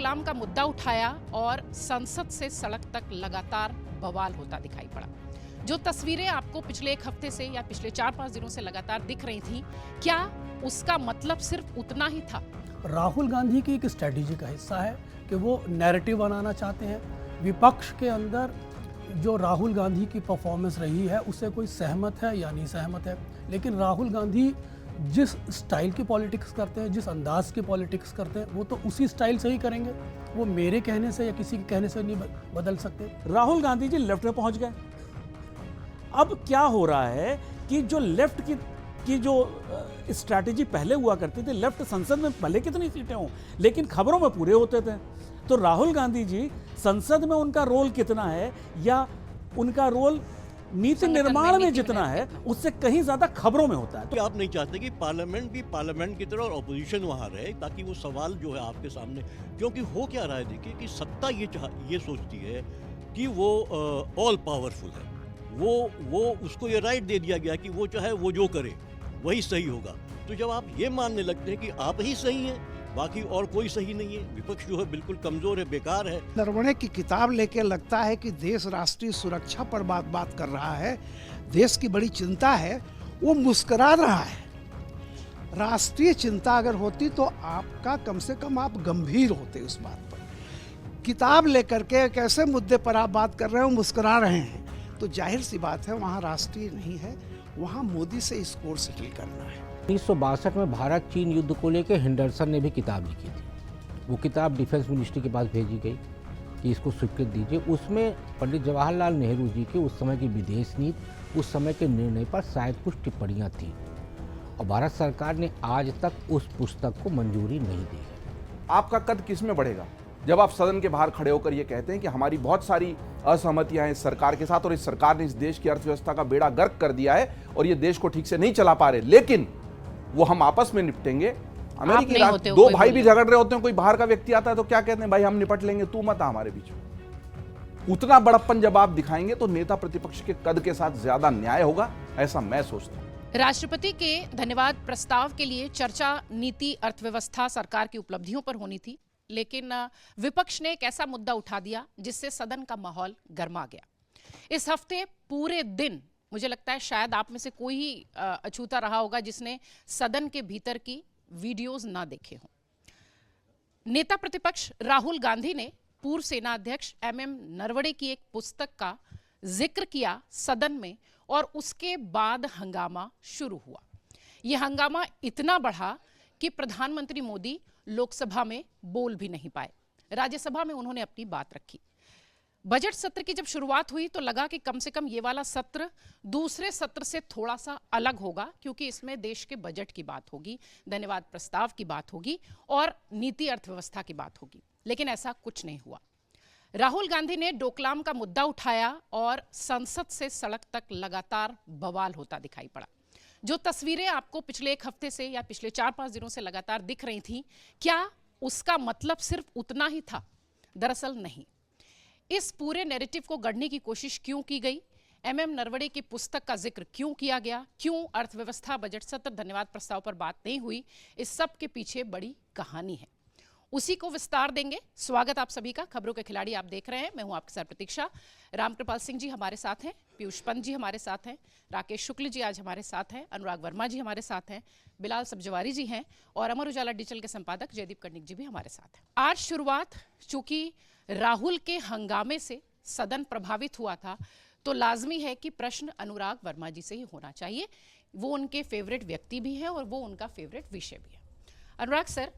डोकलाम का मुद्दा उठाया और संसद से सड़क तक लगातार बवाल होता दिखाई पड़ा। जो तस्वीरें आपको पिछले एक हफ्ते से या पिछले 4-5 दिनों से लगातार दिख रही थी, क्या उसका मतलब सिर्फ उतना ही था? राहुल गांधी की एक स्ट्रेटेजी का हिस्सा है कि वो नैरेटिव बनाना चाहते हैं। विपक्ष के अंदर जो राहुल गांधी की परफॉर्मेंस रही है उससे कोई सहमत है या नहीं सहमत है, लेकिन राहुल गांधी जिस स्टाइल की पॉलिटिक्स करते हैं, जिस अंदाज की पॉलिटिक्स करते हैं, वो तो उसी स्टाइल से ही करेंगे। वो मेरे कहने से या किसी के कहने से नहीं बदल सकते। राहुल गांधी जी लेफ्ट में पहुंच गए। अब क्या हो रहा है कि जो लेफ्ट की जो स्ट्रैटेजी पहले हुआ करती थी, लेफ्ट संसद में भले कितनी सीटें हों लेकिन खबरों में पूरे होते थे, तो राहुल गांधी जी संसद में उनका रोल कितना है या उनका रोल नीति निर्माण में जितना है उससे कहीं ज्यादा खबरों में होता है। तो आप नहीं चाहते कि पार्लियामेंट भी पार्लियामेंट की तरह और ऑपोजिशन वहां रहे, ताकि वो सवाल जो है आपके सामने, क्योंकि हो क्या रहा है देखिए कि सत्ता ये सोचती है कि वो ऑल पावरफुल है, वो उसको ये राइट दे दिया गया कि वो चाहे वो जो करे वही सही होगा। तो जब आप ये मानने लगते हैं कि आप ही सही हैं, बाकी और कोई सही नहीं है, विपक्ष जो है बिल्कुल कमजोर है, बेकार है। नरवणे की किताब लेके लगता है कि देश राष्ट्रीय सुरक्षा पर बात कर रहा है, देश की बड़ी चिंता है, वो मुस्कुरा रहा है। राष्ट्रीय चिंता अगर होती तो आपका कम से कम आप गंभीर होते उस बात पर। किताब लेकर के कैसे मुद्दे पर आप बात कर रहे हो, मुस्कुरा रहे हैं, तो जाहिर सी बात है वहाँ राष्ट्रीय नहीं है, वहाँ मोदी से स्कोर सेटल करना है। 1962 में भारत चीन युद्ध को लेकर हेंडरसन ने भी किताब लिखी थी। वो किताब डिफेंस मिनिस्ट्री के पास भेजी गई कि इसको स्वीकृत दीजिए। उसमें पंडित जवाहरलाल नेहरू जी के उस समय की विदेश नीति, उस समय के निर्णय पर शायद कुछ टिप्पणियां थी और भारत सरकार ने आज तक उस पुस्तक को मंजूरी नहीं दी है। आपका कद किस में बढ़ेगा जब आप सदन के बाहर खड़े होकर ये कहते हैं कि हमारी बहुत सारी असहमतियां हैं इस सरकार के साथ और इस सरकार ने इस देश की अर्थव्यवस्था का बेड़ा गर्क कर दिया है और ये देश को ठीक से नहीं चला पा रहे, लेकिन वो हम आपस में निपटेंगे। अमेरिकी दो भाई भी झगड़ रहे होते हैं, कोई बाहर का व्यक्ति आता है तो क्या कहते हैं, भाई हम निपट लेंगे, तू मत आ हमारे बीच में। उतना बड़प्पन जब आप दिखाएंगे तो नेता प्रतिपक्ष के कद के साथ ज्यादा न्याय होगा, ऐसा मैं सोचता हूं। राष्ट्रपति के धन्यवाद प्रस्ताव के लिए चर्चा नीति, अर्थव्यवस्था, सरकार की उपलब्धियों पर होनी थी, लेकिन विपक्ष ने एक ऐसा मुद्दा उठा दिया जिससे सदन का माहौल गर्मा गया। इस हफ्ते पूरे दिन मुझे लगता है शायद आप में से कोई ही अछूता रहा होगा जिसने सदन के भीतर की वीडियोस ना देखे हों। नेता प्रतिपक्ष राहुल गांधी ने पूर्व सेना अध्यक्ष एमएम नरवणे की एक पुस्तक का जिक्र किया सदन में और उसके बाद हंगामा शुरू हुआ। यह हंगामा इतना बढ़ा कि प्रधानमंत्री मोदी लोकसभा में बोल भी नहीं पाए। राज्यसभा में उन्होंने अपनी बात रखी। बजट सत्र की जब शुरुआत हुई तो लगा कि कम से कम ये वाला सत्र दूसरे सत्र से थोड़ा सा अलग होगा, क्योंकि इसमें देश के बजट की बात होगी, धन्यवाद प्रस्ताव की बात होगी और नीति अर्थव्यवस्था की बात होगी, लेकिन ऐसा कुछ नहीं हुआ। राहुल गांधी ने डोकलाम का मुद्दा उठाया और संसद से सड़क तक लगातार बवाल होता दिखाई पड़ा। जो तस्वीरें आपको पिछले एक हफ्ते से या पिछले 4-5 दिनों से लगातार दिख रही थी, क्या उसका मतलब सिर्फ उतना ही था? दरअसल नहीं। इस पूरे नैरेटिव को गढ़ने की कोशिश क्यों की गई, एमएम नरवणे की पुस्तक का जिक्र क्यों किया गया, क्यों अर्थव्यवस्था, बजट सत्र, धन्यवाद प्रस्ताव पर बात नहीं हुई, इस सब के पीछे बड़ी कहानी है। उसी को विस्तार देंगे। स्वागत आप सभी का। खबरों के खिलाड़ी आप देख रहे हैं, मैं हूं आपके साथ प्रतीक्षा। रामकृपाल सिंह जी हमारे साथ हैं, पीयूष पंत जी हमारे साथ हैं, राकेश शुक्ल जी आज हमारे साथ हैं, अनुराग वर्मा जी हमारे साथ हैं, बिलाल सब्जवारी जी हैं और अमर उजाला डिजिटल के संपादक जयदीप कर्णिक जी भी हमारे साथ हैं। आज शुरुआत चूंकि राहुल के हंगामे से सदन प्रभावित हुआ था, तो लाजमी है कि प्रश्न अनुराग वर्मा जी से ही होना चाहिए। वो उनके फेवरेट व्यक्ति भी हैं और वो उनका फेवरेट विषय भी है। अनुराग सर,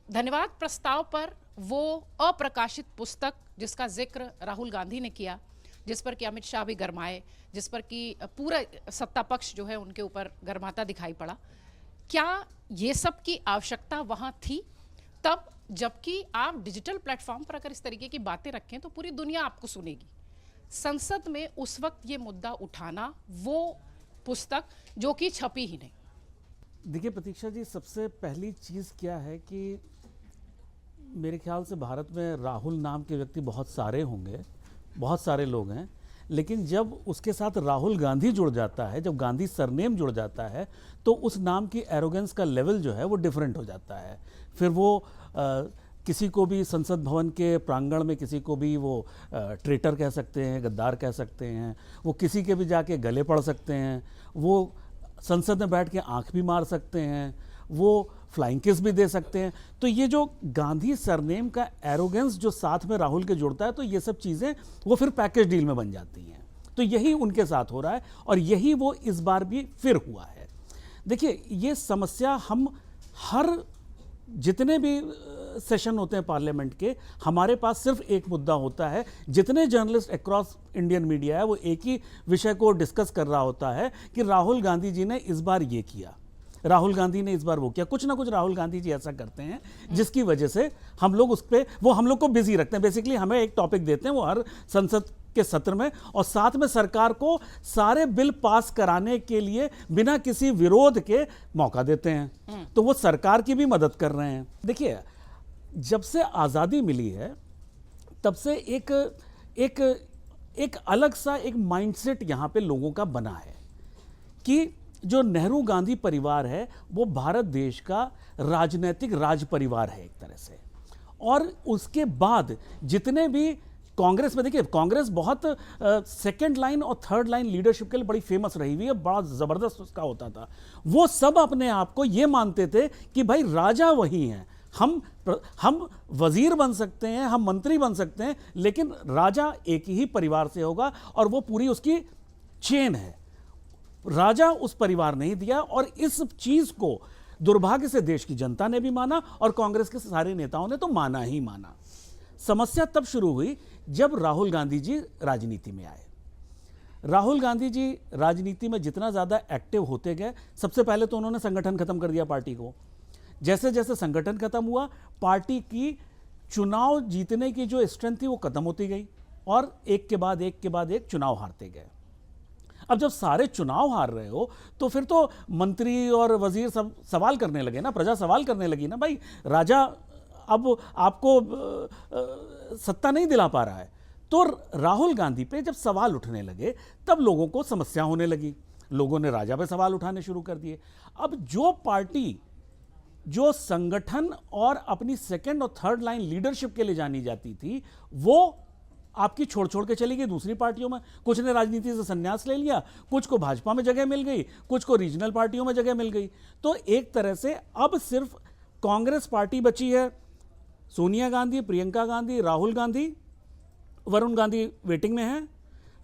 धन्यवाद प्रस्ताव पर वो अप्रकाशित पुस्तक जिसका जिक्र राहुल गांधी ने किया, जिस पर कि अमित शाह भी गरमाए, जिस पर कि पूरा सत्ता पक्ष जो है उनके ऊपर गरमाता दिखाई पड़ा, क्या ये सब की आवश्यकता वहां थी तब? जबकि आप डिजिटल प्लेटफॉर्म पर अगर इस तरीके की बातें रखें तो पूरी दुनिया आपको सुनेगी। संसद में उस वक्त ये मुद्दा उठाना, वो पुस्तक जो कि छपी ही नहीं। देखिए प्रतीक्षा जी, सबसे पहली चीज़ क्या है कि मेरे ख्याल से भारत में राहुल नाम के व्यक्ति बहुत सारे होंगे, बहुत सारे लोग हैं, लेकिन जब उसके साथ राहुल गांधी जुड़ जाता है, जब गांधी सरनेम जुड़ जाता है, तो उस नाम की एरोगेंस का लेवल जो है वो डिफरेंट हो जाता है। फिर वो किसी को भी संसद भवन के प्रांगण में किसी को भी वो ट्रेटर कह सकते हैं, गद्दार कह सकते हैं, वो किसी के भी जाके गले पड़ सकते हैं, वो संसद में बैठ के आंख भी मार सकते हैं, वो फ्लाइंग किस भी दे सकते हैं। तो ये जो गांधी सरनेम का एरोगेंस जो साथ में राहुल के जुड़ता है, तो ये सब चीज़ें वो फिर पैकेज डील में बन जाती हैं। तो यही उनके साथ हो रहा है और यही वो इस बार भी फिर हुआ है। देखिए, ये समस्या हम हर जितने भी सेशन होते हैं पार्लियामेंट के, हमारे पास सिर्फ एक मुद्दा होता है। जितने जर्नलिस्ट अक्रॉस इंडियन मीडिया है वो एक ही विषय को डिस्कस कर रहा होता है कि राहुल गांधी जी ने इस बार ये किया, राहुल गांधी ने इस बार वो किया। कुछ ना कुछ राहुल गांधी जी ऐसा करते हैं जिसकी वजह से हम लोग उस पर वो हम लोग को बिजी रखते हैं। बेसिकली हमें एक टॉपिक देते हैं वो हर संसद के सत्र में, और साथ में सरकार को सारे बिल पास कराने के लिए बिना किसी विरोध के मौका देते हैं। तो वो सरकार की भी मदद कर रहे हैं। देखिए, जब से आज़ादी मिली है तब से एक अलग सा एक माइंडसेट यहाँ पे लोगों का बना है कि जो नेहरू गांधी परिवार है वो भारत देश का राजनीतिक राज परिवार है एक तरह से। और उसके बाद जितने भी कांग्रेस में, देखिए कांग्रेस बहुत सेकंड लाइन और थर्ड लाइन लीडरशिप के लिए बड़ी फेमस रही हुई है, बड़ा ज़बरदस्त उसका होता था। वो सब अपने आप को ये मानते थे कि भाई राजा वही हैं, हम वजीर बन सकते हैं, हम मंत्री बन सकते हैं, लेकिन राजा एक ही परिवार से होगा और वो पूरी उसकी चेन है। राजा उस परिवार नहीं दिया और इस चीज़ को दुर्भाग्य से देश की जनता ने भी माना और कांग्रेस के सारे नेताओं ने तो माना ही माना। समस्या तब शुरू हुई जब राहुल गांधी जी राजनीति में आए। राहुल गांधी जी राजनीति में जितना ज़्यादा एक्टिव होते गए, सबसे पहले तो उन्होंने संगठन खत्म कर दिया पार्टी को। जैसे जैसे संगठन खत्म हुआ, पार्टी की चुनाव जीतने की जो स्ट्रेंथ थी वो खत्म होती गई और एक के बाद एक चुनाव हारते गए। अब जब सारे चुनाव हार रहे हो तो फिर तो मंत्री और वजीर सब सवाल करने लगे ना, प्रजा सवाल करने लगी ना, भाई राजा अब आपको सत्ता नहीं दिला पा रहा है। तो राहुल गांधी पे जब सवाल उठने लगे तब लोगों को समस्या होने लगी, लोगों ने राजा पे सवाल उठाने शुरू कर दिए। अब जो पार्टी जो संगठन और अपनी सेकंड और थर्ड लाइन लीडरशिप के लिए जानी जाती थी, वो आपकी छोड़ छोड़ के चली गई दूसरी पार्टियों में। कुछ ने राजनीति से संन्यास ले लिया, कुछ को भाजपा में जगह मिल गई, कुछ को रीजनल पार्टियों में जगह मिल गई। तो एक तरह से अब सिर्फ कांग्रेस पार्टी बची है। सोनिया गांधी, प्रियंका गांधी, राहुल गांधी, वरुण गांधी वेटिंग में हैं।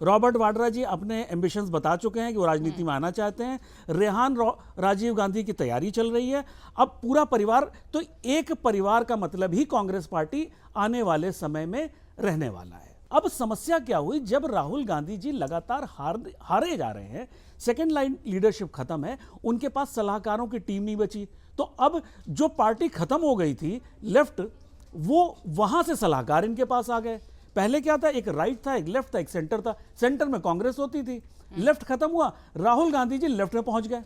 रॉबर्ट वाड्रा जी अपने एम्बिशंस बता चुके हैं कि वो राजनीति में आना चाहते हैं। रेहान राजीव गांधी की तैयारी चल रही है। अब पूरा परिवार, तो एक परिवार का मतलब ही कांग्रेस पार्टी आने वाले समय में रहने वाला है। अब समस्या क्या हुई, जब राहुल गांधी जी लगातार हारे जा रहे हैं, सेकेंड लाइन लीडरशिप खत्म है, उनके पास सलाहकारों की टीम नहीं बची। तो अब जो पार्टी खत्म हो गई थी लेफ्ट, वो वहां से सलाहकार इनके पास आ गए। पहले क्या था, एक राइट था, एक लेफ्ट था, एक सेंटर था। सेंटर में कांग्रेस होती थी, लेफ्ट खत्म हुआ, राहुल गांधी जी लेफ्ट में पहुंच गए।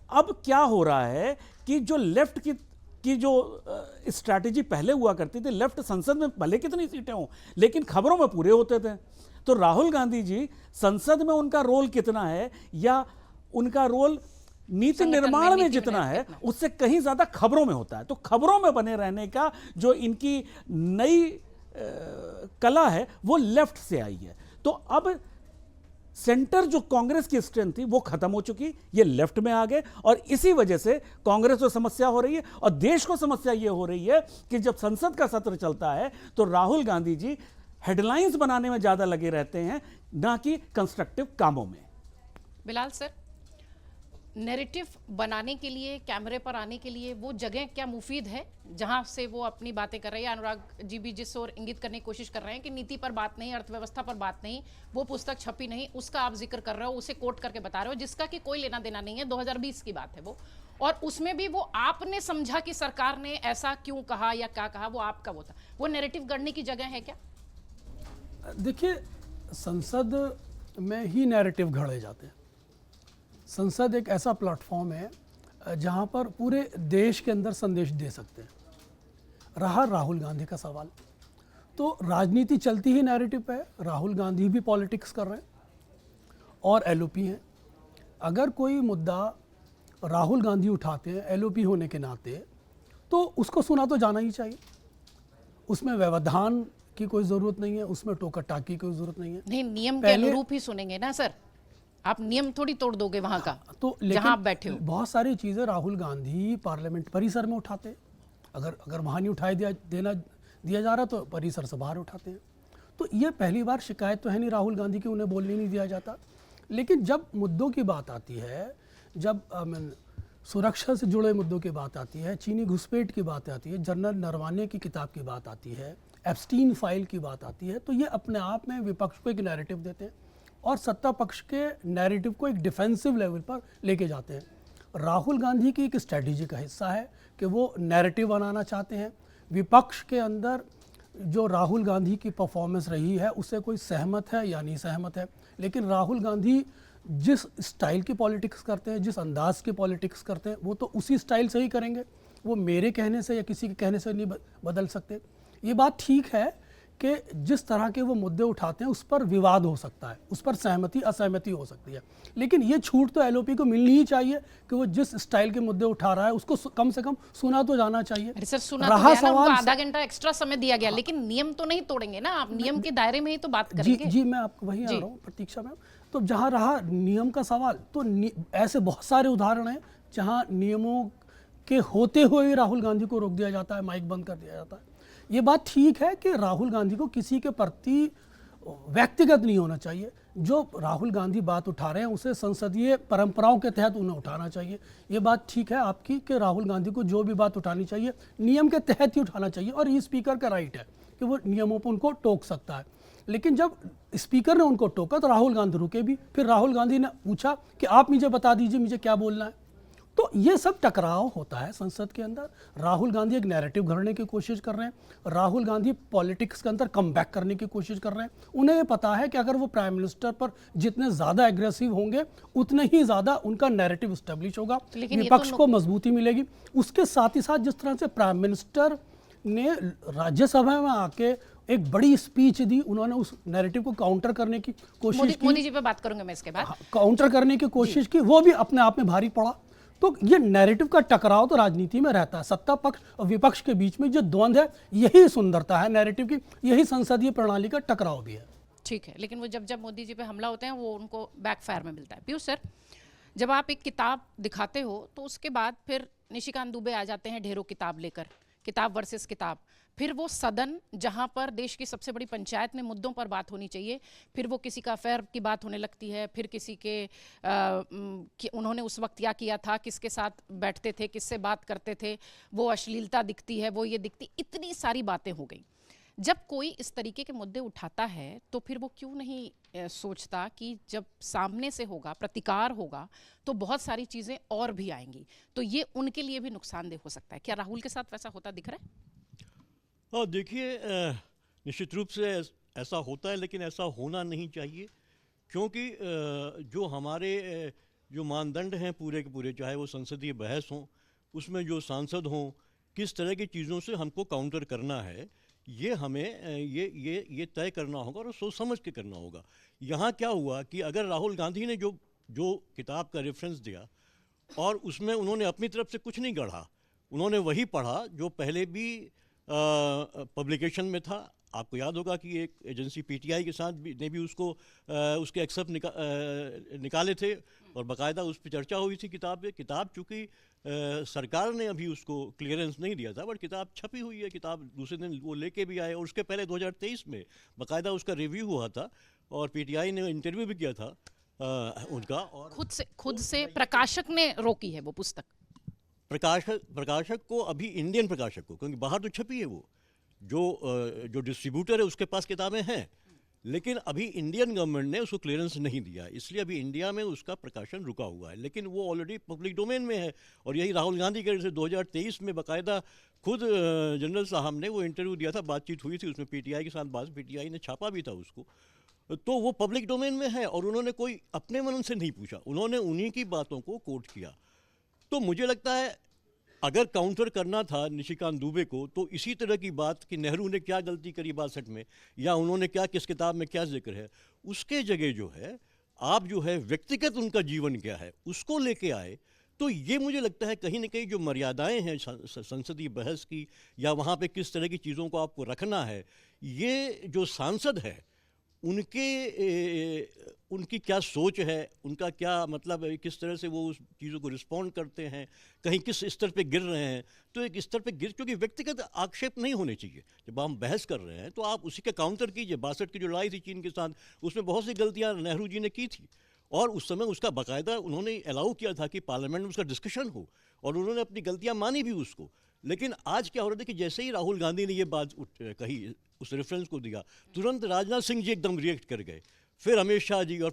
अब क्या हो रहा है कि जो लेफ्ट की जो स्ट्रैटेजी पहले हुआ करती थी, लेफ्ट संसद में भले कितनी सीटें हों लेकिन खबरों में पूरे होते थे। तो राहुल गांधी जी संसद में उनका रोल कितना है या उनका रोल नीति निर्माण में जितना है उससे कहीं ज्यादा खबरों में होता है। तो खबरों में बने रहने का जो इनकी नई कला है वो लेफ्ट से आई है। तो अब सेंटर जो कांग्रेस की स्ट्रेंथ थी वो खत्म हो चुकी, ये लेफ्ट में आ गए और इसी वजह से कांग्रेस को समस्या हो रही है और देश को समस्या ये हो रही है कि जब संसद का सत्र चलता है तो राहुल गांधी जी हेडलाइंस बनाने में ज्यादा लगे रहते हैं, ना कि कंस्ट्रक्टिव कामों में। बिलाल सर, नैरेटिव बनाने के लिए, कैमरे पर आने के लिए वो जगह क्या मुफीद है जहां से वो अपनी बातें कर रहे हैं? अनुराग जी भी जिस ओर इंगित करने की कोशिश कर रहे हैं कि नीति पर बात नहीं, अर्थव्यवस्था पर बात नहीं, वो पुस्तक छपी नहीं, उसका आप जिक्र कर रहे हो, उसे कोट करके बता रहे हो, जिसका कि कोई लेना देना नहीं है, 2020 की बात है वो। और उसमें भी वो आपने समझा कि सरकार ने ऐसा क्यों कहा या क्या कहा, वो आपका वो था। वो नैरेटिव गढ़ने की जगह है क्या? देखिए, संसद में ही नैरेटिव गढ़े जाते हैं। संसद एक ऐसा प्लेटफॉर्म है जहां पर पूरे देश के अंदर संदेश दे सकते हैं। रहा राहुल गांधी का सवाल, तो राजनीति चलती ही नैरेटिव पे है। राहुल गांधी भी पॉलिटिक्स कर रहे हैं और एलओपी हैं। अगर कोई मुद्दा राहुल गांधी उठाते हैं एलओपी होने के नाते, तो उसको सुना तो जाना ही चाहिए। उसमें व्यवधान की कोई ज़रूरत नहीं है, उसमें टोका टाकी की कोई ज़रूरत नहीं है। नहीं, नियम के पहले- अनुरूप ही सुनेंगे ना सर, आप नियम थोड़ी तोड़ दोगे वहां का, तो जहां आप बैठे हो। बहुत सारी चीज़ें राहुल गांधी पार्लियामेंट परिसर में उठाते हैं। अगर वहाँ नहीं उठाए दिया जा रहा तो परिसर से बाहर उठाते हैं। तो ये पहली बार शिकायत तो है नहीं राहुल गांधी की, उन्हें बोलने नहीं दिया जाता। लेकिन जब मुद्दों की बात आती है, जब सुरक्षा से जुड़े मुद्दों की बात आती है, चीनी घुसपैठ की बात आती है, जनरल नरवाने की किताब की बात आती है, एप्स्टीन फाइल की बात आती है, तो ये अपने आप में विपक्ष को एक नैरेटिव देते हैं और सत्ता पक्ष के नैरेटिव को एक डिफेंसिव लेवल पर लेके जाते हैं। राहुल गांधी की एक स्ट्रेटजी का हिस्सा है कि वो नैरेटिव बनाना चाहते हैं। विपक्ष के अंदर जो राहुल गांधी की परफॉर्मेंस रही है उससे कोई सहमत है या नहीं सहमत है, लेकिन राहुल गांधी जिस स्टाइल की पॉलिटिक्स करते हैं, जिस अंदाज की पॉलिटिक्स करते हैं, वो तो उसी स्टाइल से ही करेंगे। वो मेरे कहने से या किसी के कहने से नहीं बदल सकते। ये बात ठीक है कि जिस तरह के वो मुद्दे उठाते हैं उस पर विवाद हो सकता है, उस पर सहमति असहमति हो सकती है, लेकिन ये छूट तो एलओपी को मिलनी ही चाहिए कि वो जिस स्टाइल के मुद्दे उठा रहा है उसको कम से कम सुना तो जाना चाहिए। अरे सर, सुना रहा तो गया ना, उनको सवाल आधा घंटा एक्स्ट्रा समय दिया गया, लेकिन नियम तो नहीं तोड़ेंगे ना आप, नियम के दायरे में ही तो बात जी करेंगे। जी, मैं आपको वहीं आ रहा हूँ प्रतीक्षा में। तो जहाँ रहा नियम का सवाल, तो ऐसे बहुत सारे उदाहरण हैं जहाँ नियमों के होते हुए राहुल गांधी को रोक दिया जाता है, माइक बंद कर दिया जाता है। ये बात ठीक है कि राहुल गांधी को किसी के प्रति व्यक्तिगत नहीं होना चाहिए। जो राहुल गांधी बात उठा रहे हैं उसे संसदीय परंपराओं के तहत उन्हें उठाना चाहिए। ये बात ठीक है आपकी कि राहुल गांधी को जो भी बात उठानी चाहिए नियम के तहत ही उठाना चाहिए, और ये स्पीकर का राइट है कि वो नियमों पर उनको टोक सकता है। लेकिन जब स्पीकर ने उनको टोका तो राहुल गांधी रुके भी। फिर राहुल गांधी ने पूछा कि आप मुझे बता दीजिए मुझे क्या बोलना है। तो ये सब टकराव होता है संसद के अंदर। राहुल गांधी एक नैरेटिव गढ़ने की कोशिश कर रहे हैं। राहुल गांधी पॉलिटिक्स के अंदर कम बैक करने की कोशिश कर रहे हैं। उन्हें ये पता है कि अगर वो प्राइम मिनिस्टर पर जितने ज़्यादा एग्रेसिव होंगे उतने ही ज़्यादा उनका नैरेटिव स्टेब्लिश होगा, लेकिन ये विपक्ष तो को मजबूती मिलेगी। उसके साथ ही साथ जिस तरह से प्राइम मिनिस्टर ने राज्यसभा में आके एक बड़ी स्पीच दी, उन्होंने उस नैरेटिव को काउंटर करने की कोशिश की, मोदी जी पे बात करूंगा मैं इसके बाद। काउंटर करने की कोशिश की, वो भी अपने आप में भारी पड़ा। तो ये नैरेटिव का टकराव तो राजनीति में रहता है। सत्ता पक्ष और विपक्ष के बीच में जो द्वंद्व है, यही सुंदरता है नैरेटिव की, यही संसदीय प्रणाली का टकराव भी है। ठीक है, लेकिन वो जब मोदी जी पे हमला होते हैं वो उनको बैकफायर में मिलता है। पीयूष सर, जब आप एक किताब दिखाते हो तो उसके बाद फिर निशिकांत दुबे आ जाते हैं ढेरों किताब लेकर, किताब वर्सेस किताब। फिर वो सदन जहां पर देश की सबसे बड़ी पंचायत में मुद्दों पर बात होनी चाहिए, फिर वो किसी का अफेयर की बात होने लगती है, फिर किसी के उन्होंने उस वक्त क्या किया था, किसके साथ बैठते थे, किससे बात करते थे, वो अश्लीलता दिखती है, वो ये दिखती, इतनी सारी बातें हो गई। जब कोई इस तरीके के मुद्दे उठाता है तो फिर वो क्यों नहीं सोचता कि जब सामने से होगा, प्रतिकार होगा, तो बहुत सारी चीज़ें और भी आएंगी, तो ये उनके लिए भी नुकसानदेह हो सकता है। क्या राहुल के साथ वैसा होता दिख रहा है? हाँ, देखिए, निश्चित रूप से ऐसा होता है, लेकिन ऐसा होना नहीं चाहिए, क्योंकि जो हमारे जो मानदंड हैं पूरे के पूरे, चाहे वो संसदीय बहस हों, उसमें जो सांसद हों, किस तरह की चीज़ों से हमको काउंटर करना है, ये हमें ये तय करना होगा और सोच समझ के करना होगा। यहाँ क्या हुआ कि अगर राहुल गांधी ने जो किताब का रेफरेंस दिया और उसमें उन्होंने अपनी तरफ से कुछ नहीं गढ़ा, उन्होंने वही पढ़ा जो पहले भी पब्लिकेशन में था। आपको याद होगा कि एक एजेंसी पीटीआई के साथ ने भी उसके एक्सेप्ट निकाले थे और बाकायदा उस पर चर्चा हुई थी किताब पे। किताब चूँकि सरकार ने अभी उसको क्लियरेंस नहीं दिया था, बट किताब छपी हुई है, किताब दूसरे दिन वो लेके भी आए, और उसके पहले 2023 में बाकायदा उसका रिव्यू हुआ था और पीटीआई ने इंटरव्यू भी किया था उनका। और खुद से प्रकाशक ने रोकी है वो पुस्तक। प्रकाशक को, अभी इंडियन प्रकाशक को, क्योंकि बाहर तो छपी है वो, जो डिस्ट्रीब्यूटर है उसके पास किताबें हैं, लेकिन अभी इंडियन गवर्नमेंट ने उसको क्लियरेंस नहीं दिया, इसलिए अभी इंडिया में उसका प्रकाशन रुका हुआ है, लेकिन वो ऑलरेडी पब्लिक डोमेन में है। और यही राहुल गांधी के जैसे 2023 में बाकायदा खुद जनरल साहब ने वो इंटरव्यू दिया था, बातचीत हुई थी उसमें पीटीआई के साथ, बात पीटीआई ने छापा भी था उसको, तो वो पब्लिक डोमेन में है और उन्होंने कोई अपने मन से नहीं पूछा, उन्होंने उन्हीं की बातों को कोट किया। तो मुझे लगता है अगर काउंटर करना था निशिकांत दुबे को, तो इसी तरह की बात कि नेहरू ने क्या गलती करी 62 में, या उन्होंने क्या, किस किताब में क्या जिक्र है, उसके जगह जो है आप जो है व्यक्तिगत उनका जीवन क्या है उसको लेके आए, तो ये मुझे लगता है कहीं ना कहीं जो मर्यादाएं हैं संसदीय बहस की, या वहाँ पे किस तरह की चीज़ों को आपको रखना है, ये जो सांसद है उनकी क्या सोच है, उनका क्या मतलब है, किस तरह से वो उस चीज़ों को रिस्पॉन्ड करते हैं, कहीं किस स्तर पे गिर रहे हैं। तो एक स्तर पे क्योंकि व्यक्तिगत आक्षेप नहीं होने चाहिए। जब हम बहस कर रहे हैं तो आप उसी का काउंटर कीजिए। 62 की जो लड़ाई थी चीन के साथ, उसमें बहुत सी गलतियाँ नेहरू जी ने की थी, और उस समय उसका बाकायदा उन्होंने अलाउ किया था कि पार्लियामेंट में उसका डिस्कशन हो, और उन्होंने अपनी गलतियाँ मानी भी उसको। लेकिन आज क्या हो रहा था कि जैसे ही राहुल गांधी ने ये बात कही, उस रेफरेंस को दिया, तुरंत राजनाथ सिंह जी एकदम रिएक्ट कर गए, फिर अमित शाह जी, और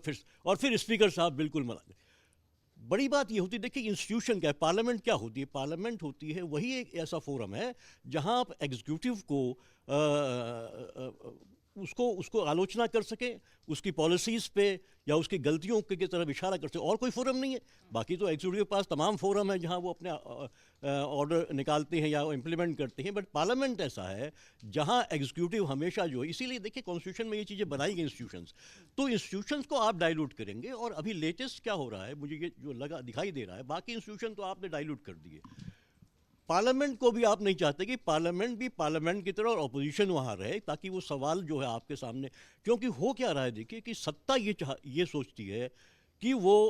फिर स्पीकर साहब बिल्कुल मना। बड़ी बात ये होती है, देखिए इंस्टीट्यूशन क्या है, पार्लियामेंट क्या होती है? पार्लियामेंट होती है वही एक ऐसा फोरम है जहां आप एग्जीक्यूटिव को उसको आलोचना कर सके, उसकी पॉलिसीज़ पे या उसकी गलतियों की तरफ इशारा कर सके, और कोई फोरम नहीं है। बाकी तो एग्जीक्यूटिव के पास तमाम फोरम है जहां वो अपने ऑर्डर निकालते हैं या इम्प्लीमेंट करते हैं, बट पार्लियामेंट ऐसा है जहां एग्जीक्यूटिव हमेशा जो है, इसीलिए देखिए कॉन्स्टिट्यूशन में ये चीज़ें बनाई गई इंस्टीट्यूशंस, तो इंस्टीट्यूशंस को आप डाइल्यूट करेंगे। और अभी लेटेस्ट क्या हो रहा है, मुझे ये जो दिखाई दे रहा है, बाकी इंस्टीट्यूशन तो आपने डाइल्यूट कर दिए, पार्लियामेंट को भी आप नहीं चाहते कि पार्लियामेंट भी पार्लियामेंट की तरह और अपोजिशन वहाँ रहे, ताकि वो सवाल जो है आपके सामने, क्योंकि हो क्या रहा है देखिए कि सत्ता ये सोचती है कि वो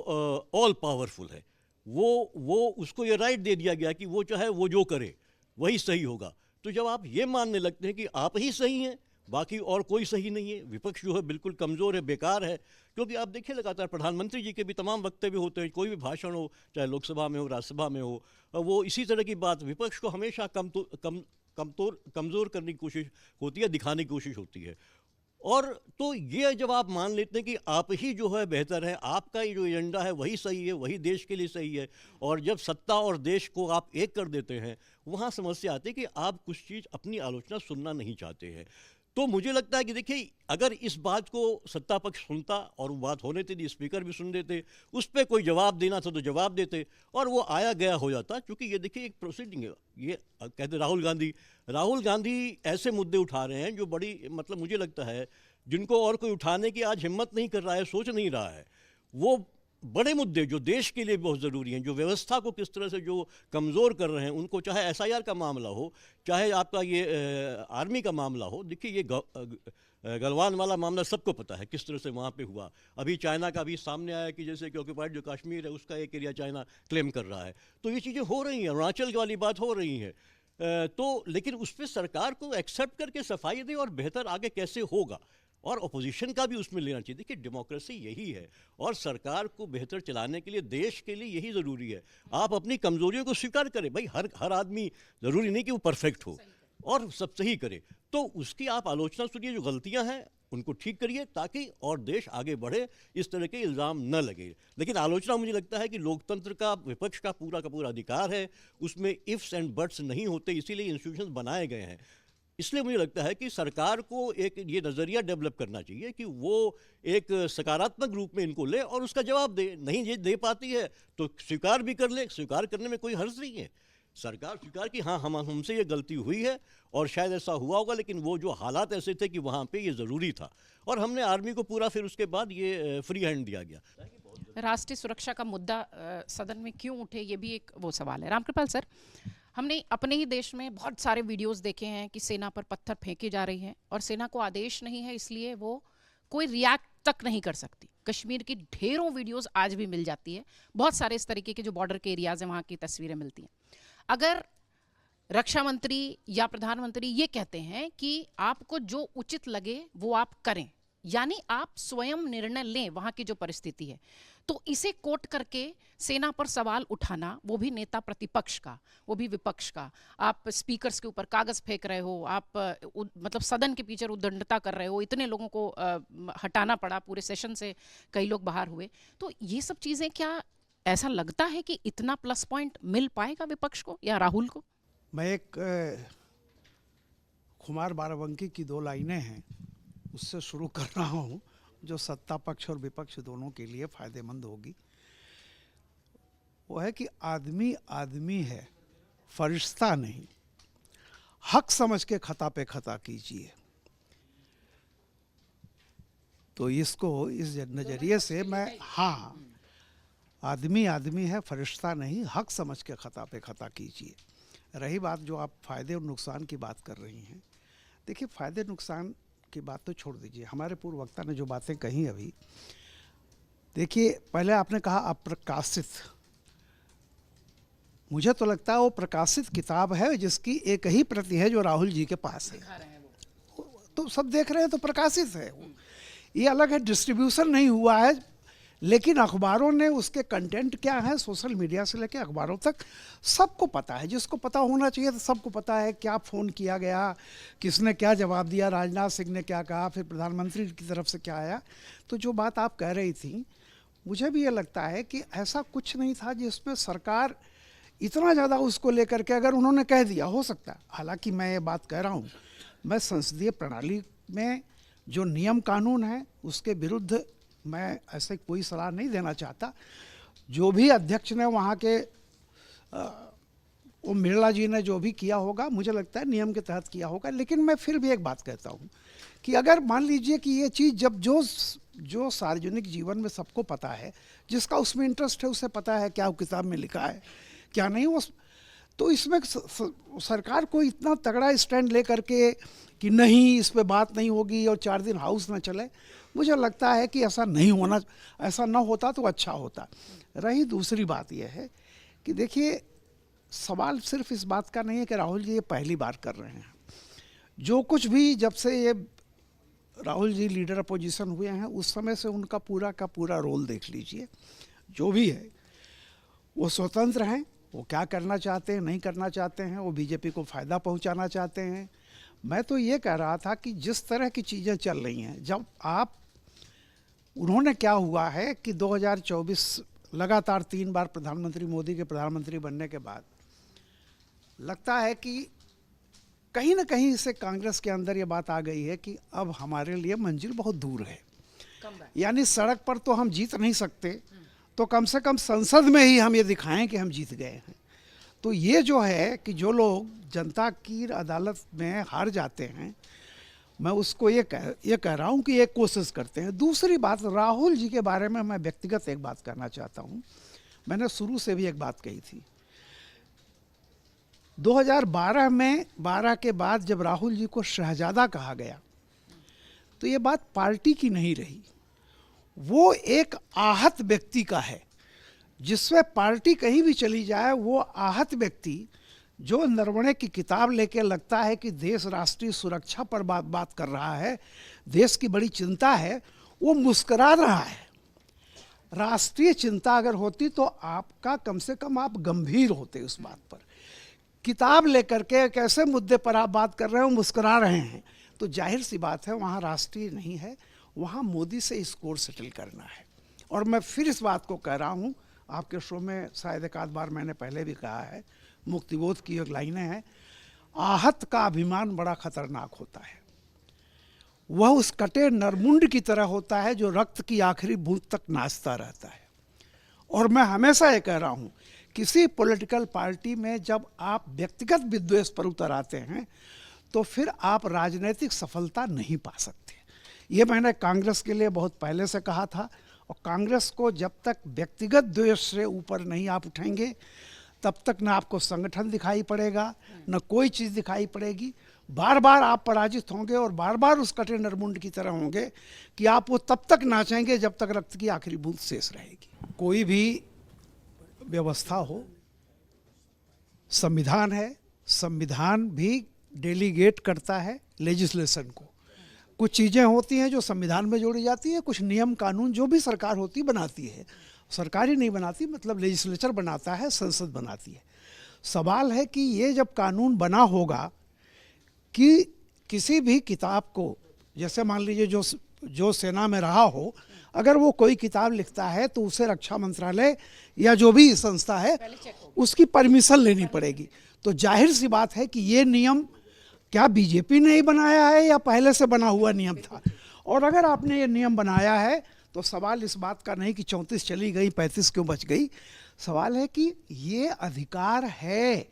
ऑल पावरफुल है, वो उसको ये राइट दे दिया गया कि वो चाहे वो जो करे वही सही होगा। तो जब आप ये मानने लगते हैं कि आप ही सही हैं, बाकी और कोई सही नहीं है, विपक्ष जो है बिल्कुल कमज़ोर है, बेकार है। क्योंकि आप देखिए लगातार प्रधानमंत्री जी के भी तमाम वक्तव्य होते हैं, कोई भी भाषण हो, चाहे लोकसभा में हो, राज्यसभा में हो, वो इसी तरह की बात, विपक्ष को हमेशा कमज़ोर करने की कोशिश होती है, दिखाने की कोशिश होती है। और तो ये जब आप मान लेते हैं कि आप ही जो है बेहतर है, आपका ही जो एजेंडा है वही सही है, वही देश के लिए सही है, और जब सत्ता और देश को आप एक कर देते हैं, वहाँ समस्या आती है कि आप कुछ चीज़ अपनी आलोचना सुनना नहीं चाहते हैं। तो मुझे लगता है कि देखिए, अगर इस बात को सत्ता पक्ष सुनता और वो बात होने थी, स्पीकर भी सुन देते, उस पर कोई जवाब देना था तो जवाब देते, और वो आया गया हो जाता। क्योंकि ये देखिए एक प्रोसीडिंग है, ये कहते राहुल गांधी ऐसे मुद्दे उठा रहे हैं जो बड़ी, मतलब मुझे लगता है जिनको और कोई उठाने की आज हिम्मत नहीं कर रहा है, सोच नहीं रहा है। वो बड़े मुद्दे जो देश के लिए बहुत ज़रूरी हैं, जो व्यवस्था को किस तरह से जो कमज़ोर कर रहे हैं, उनको, चाहे एसआईआर का मामला हो, चाहे आपका ये आर्मी का मामला हो। देखिए ये गलवान वाला मामला सबको पता है किस तरह से वहाँ पे हुआ। अभी चाइना का भी सामने आया कि जैसे कि ऑक्युपाइड जो कश्मीर है उसका एक एरिया चाइना क्लेम कर रहा है। तो ये चीज़ें हो रही हैं, अरुणाचल वाली बात हो रही है। तो लेकिन उस पर सरकार को एक्सेप्ट करके सफाई दे, और बेहतर आगे कैसे होगा, और अपोजिशन का भी उसमें लेना चाहिए। देखिए डेमोक्रेसी यही है, और सरकार को बेहतर चलाने के लिए, देश के लिए यही ज़रूरी है, आप अपनी कमज़ोरियों को स्वीकार करें। भाई हर आदमी ज़रूरी नहीं कि वो परफेक्ट हो और सब सही करे, तो उसकी आप आलोचना सुनिए, जो गलतियां हैं उनको ठीक करिए, ताकि और देश आगे बढ़े, इस तरह के इल्ज़ाम न लगे। लेकिन आलोचना, मुझे लगता है कि लोकतंत्र का, विपक्ष का पूरा अधिकार है, उसमें इफ्स एंड बट्स नहीं होते, इसीलिए इंस्टीट्यूशंस बनाए गए हैं। इसलिए मुझे लगता है कि सरकार को एक ये नज़रिया डेवलप करना चाहिए कि वो एक सकारात्मक रूप में इनको ले और उसका जवाब दे। नहीं ये दे पाती है तो स्वीकार भी कर ले, स्वीकार करने में कोई हर्ज नहीं है। सरकार स्वीकार की हाँ हमसे ये गलती हुई है और शायद ऐसा हुआ होगा, लेकिन वो जो हालात ऐसे थे कि वहाँ पे ये ज़रूरी था, और हमने आर्मी को पूरा फिर उसके बाद ये फ्री हैंड दिया गया। राष्ट्रीय सुरक्षा का मुद्दा सदन में क्यों उठे, ये भी एक वो सवाल है। रामकृपाल सर, हमने अपने ही देश में बहुत सारे वीडियोस देखे हैं कि सेना पर पत्थर फेंके जा रहे हैं और सेना को आदेश नहीं है, इसलिए वो कोई रिएक्ट तक नहीं कर सकती। कश्मीर की ढेरों वीडियोस आज भी मिल जाती है, बहुत सारे इस तरीके के जो बॉर्डर के एरियाज हैं वहाँ की तस्वीरें मिलती हैं। अगर रक्षा मंत्री या प्रधानमंत्री ये कहते हैं कि आपको जो उचित लगे वो आप करें, यानी आप स्वयं निर्णय लें वहाँ की जो परिस्थिति है, तो इसे कोट करके सेना पर सवाल उठाना, वो भी नेता प्रतिपक्ष का, वो भी विपक्ष का, आप स्पीकर्स के ऊपर कागज फेंक रहे हो, आप मतलब सदन के पीछे उद्दंडता कर रहे हो, इतने लोगों को हटाना पड़ा, पूरे सेशन से कई लोग बाहर हुए, तो ये सब चीज़ें, क्या ऐसा लगता है कि इतना प्लस पॉइंट मिल पाएगा विपक्ष को या राहुल को? मैं एक कुमार बाराबंकी की 2 लाइनें हैं उससे शुरू कर रहा हूँ, जो सत्ता पक्ष और विपक्ष दोनों के लिए फ़ायदेमंद होगी। वो है कि आदमी आदमी है, फरिश्ता नहीं। हक समझ के खता पे खता कीजिए। तो इसको इस नज़रिए से मैं, हाँ, आदमी आदमी है, फरिश्ता नहीं, हक समझ के खता पे खता कीजिए। रही बात जो आप फ़ायदे और नुकसान की बात कर रही हैं, देखिए फ़ायदे नुकसान की बात तो छोड़ दीजिए, हमारे पूर्व वक्ता ने जो बातें कही अभी, देखिए पहले आपने कहा अप्रकाशित, मुझे तो लगता है वो प्रकाशित किताब है जिसकी एक ही प्रति है जो राहुल जी के पास है, तो सब देख रहे हैं तो प्रकाशित है। ये अलग है, डिस्ट्रीब्यूशन नहीं हुआ है, लेकिन अखबारों ने उसके कंटेंट क्या है, सोशल मीडिया से लेकर अखबारों तक सबको पता है। जिसको पता होना चाहिए तो सबको पता है क्या फ़ोन किया गया, किसने क्या जवाब दिया, राजनाथ सिंह ने क्या कहा, फिर प्रधानमंत्री की तरफ से क्या आया। तो जो बात आप कह रही थी, मुझे भी ये लगता है कि ऐसा कुछ नहीं था जिसमें सरकार इतना ज़्यादा उसको लेकर के, अगर उन्होंने कह दिया हो सकता है। हालांकि मैं ये बात कह रहा हूँ, मैं संसदीय प्रणाली में जो नियम कानून है उसके विरुद्ध मैं ऐसे कोई सलाह नहीं देना चाहता। जो भी अध्यक्ष ने वहाँ के ओम बिरला जी ने जो भी किया होगा, मुझे लगता है नियम के तहत किया होगा। लेकिन मैं फिर भी एक बात कहता हूँ कि अगर मान लीजिए कि ये चीज़ जब जो सार्वजनिक जीवन में सबको पता है, जिसका उसमें इंटरेस्ट है उसे पता है क्या किताब में लिखा है क्या नहीं, वो तो इसमें सरकार को इतना तगड़ा स्टैंड ले करके कि नहीं इस पे बात नहीं होगी और 4 दिन हाउस ना चले, मुझे लगता है कि ऐसा नहीं होना, ऐसा ना होता तो अच्छा होता। रही दूसरी बात यह है कि देखिए सवाल सिर्फ इस बात का नहीं है कि राहुल जी ये पहली बार कर रहे हैं। जो कुछ भी जब से ये राहुल जी लीडर अपोजिशन हुए हैं उस समय से उनका पूरा का पूरा रोल देख लीजिए। जो भी है वो स्वतंत्र हैं, वो क्या करना चाहते हैं नहीं करना चाहते हैं, वो बीजेपी को फ़ायदा पहुंचाना चाहते हैं। मैं तो ये कह रहा था कि जिस तरह की चीज़ें चल रही हैं, जब आप उन्होंने क्या हुआ है कि 2024 लगातार 3 बार प्रधानमंत्री मोदी के प्रधानमंत्री बनने के बाद लगता है कि कहीं ना कहीं से कांग्रेस के अंदर ये बात आ गई है कि अब हमारे लिए मंजिल बहुत दूर है। यानी सड़क पर तो हम जीत नहीं सकते, तो कम से कम संसद में ही हम ये दिखाएं कि हम जीत गए हैं। तो ये जो है कि जो लोग जनता की अदालत में हार जाते हैं, मैं उसको ये कह रहा हूँ कि एक कोशिश करते हैं। दूसरी बात, राहुल जी के बारे में मैं व्यक्तिगत एक बात करना चाहता हूँ। मैंने शुरू से भी एक बात कही थी, 2012 में 12 के बाद जब राहुल जी को शहजादा कहा गया तो ये बात पार्टी की नहीं रही, वो एक आहत व्यक्ति का है। जिसमें पार्टी कहीं भी चली जाए वो आहत व्यक्ति जो नरवणे की किताब लेके लगता है कि देश राष्ट्रीय सुरक्षा पर बात कर रहा है, देश की बड़ी चिंता है, वो मुस्कुरा रहा है। राष्ट्रीय चिंता अगर होती तो आपका कम से कम आप गंभीर होते उस बात पर। किताब लेकर के कैसे मुद्दे पर आप बात कर रहे हो, मुस्कुरा रहे हैं, तो जाहिर सी बात है वहाँ राष्ट्रीय नहीं है, वहाँ मोदी से स्कोर सेटल करना है। और मैं फिर इस बात को कह रहा हूँ, आपके शो में शायद एक आध बार मैंने पहले भी कहा है, मुक्तिबोध की एक लाइनें हैं, आहत का अभिमान बड़ा खतरनाक होता है, वह उस कटे नरमुंड की तरह होता है जो रक्त की आखिरी बूंद तक नाचता रहता है। और मैं हमेशा ये कह रहा हूँ, किसी पॉलिटिकल पार्टी में जब आप व्यक्तिगत विद्वेष पर उतर आते हैं तो फिर आप राजनीतिक सफलता नहीं पा सकते। ये मैंने कांग्रेस के लिए बहुत पहले से कहा था, और कांग्रेस को जब तक व्यक्तिगत द्वेष से ऊपर नहीं आप उठेंगे तब तक ना आपको संगठन दिखाई पड़ेगा, न कोई चीज़ दिखाई पड़ेगी। बार बार आप पराजित होंगे और बार बार उस कटे नरमुंड की तरह होंगे कि आप वो तब तक नाचेंगे जब तक रक्त की आखिरी बूंद शेष रहेगी। कोई भी व्यवस्था हो, संविधान है, संविधान भी डेलीगेट करता है लेजिस्लेशन को। कुछ चीज़ें होती हैं जो संविधान में जोड़ी जाती हैं, कुछ नियम कानून जो भी सरकार होती बनाती है। सरकार ही नहीं बनाती, मतलब लेजिस्लेचर बनाता है, संसद बनाती है। सवाल है कि ये जब कानून बना होगा कि किसी भी किताब को, जैसे मान लीजिए जो सेना में रहा हो, अगर वो कोई किताब लिखता है तो उसे रक्षा मंत्रालय या जो भी संस्था है उसकी परमिशन लेनी पड़ेगी। तो जाहिर सी बात है कि ये नियम क्या बीजेपी ने ही बनाया है या पहले से बना हुआ नियम था। और अगर आपने ये नियम बनाया है तो सवाल इस बात का नहीं कि 34 चली गई 35 क्यों बच गई, सवाल है कि ये अधिकार है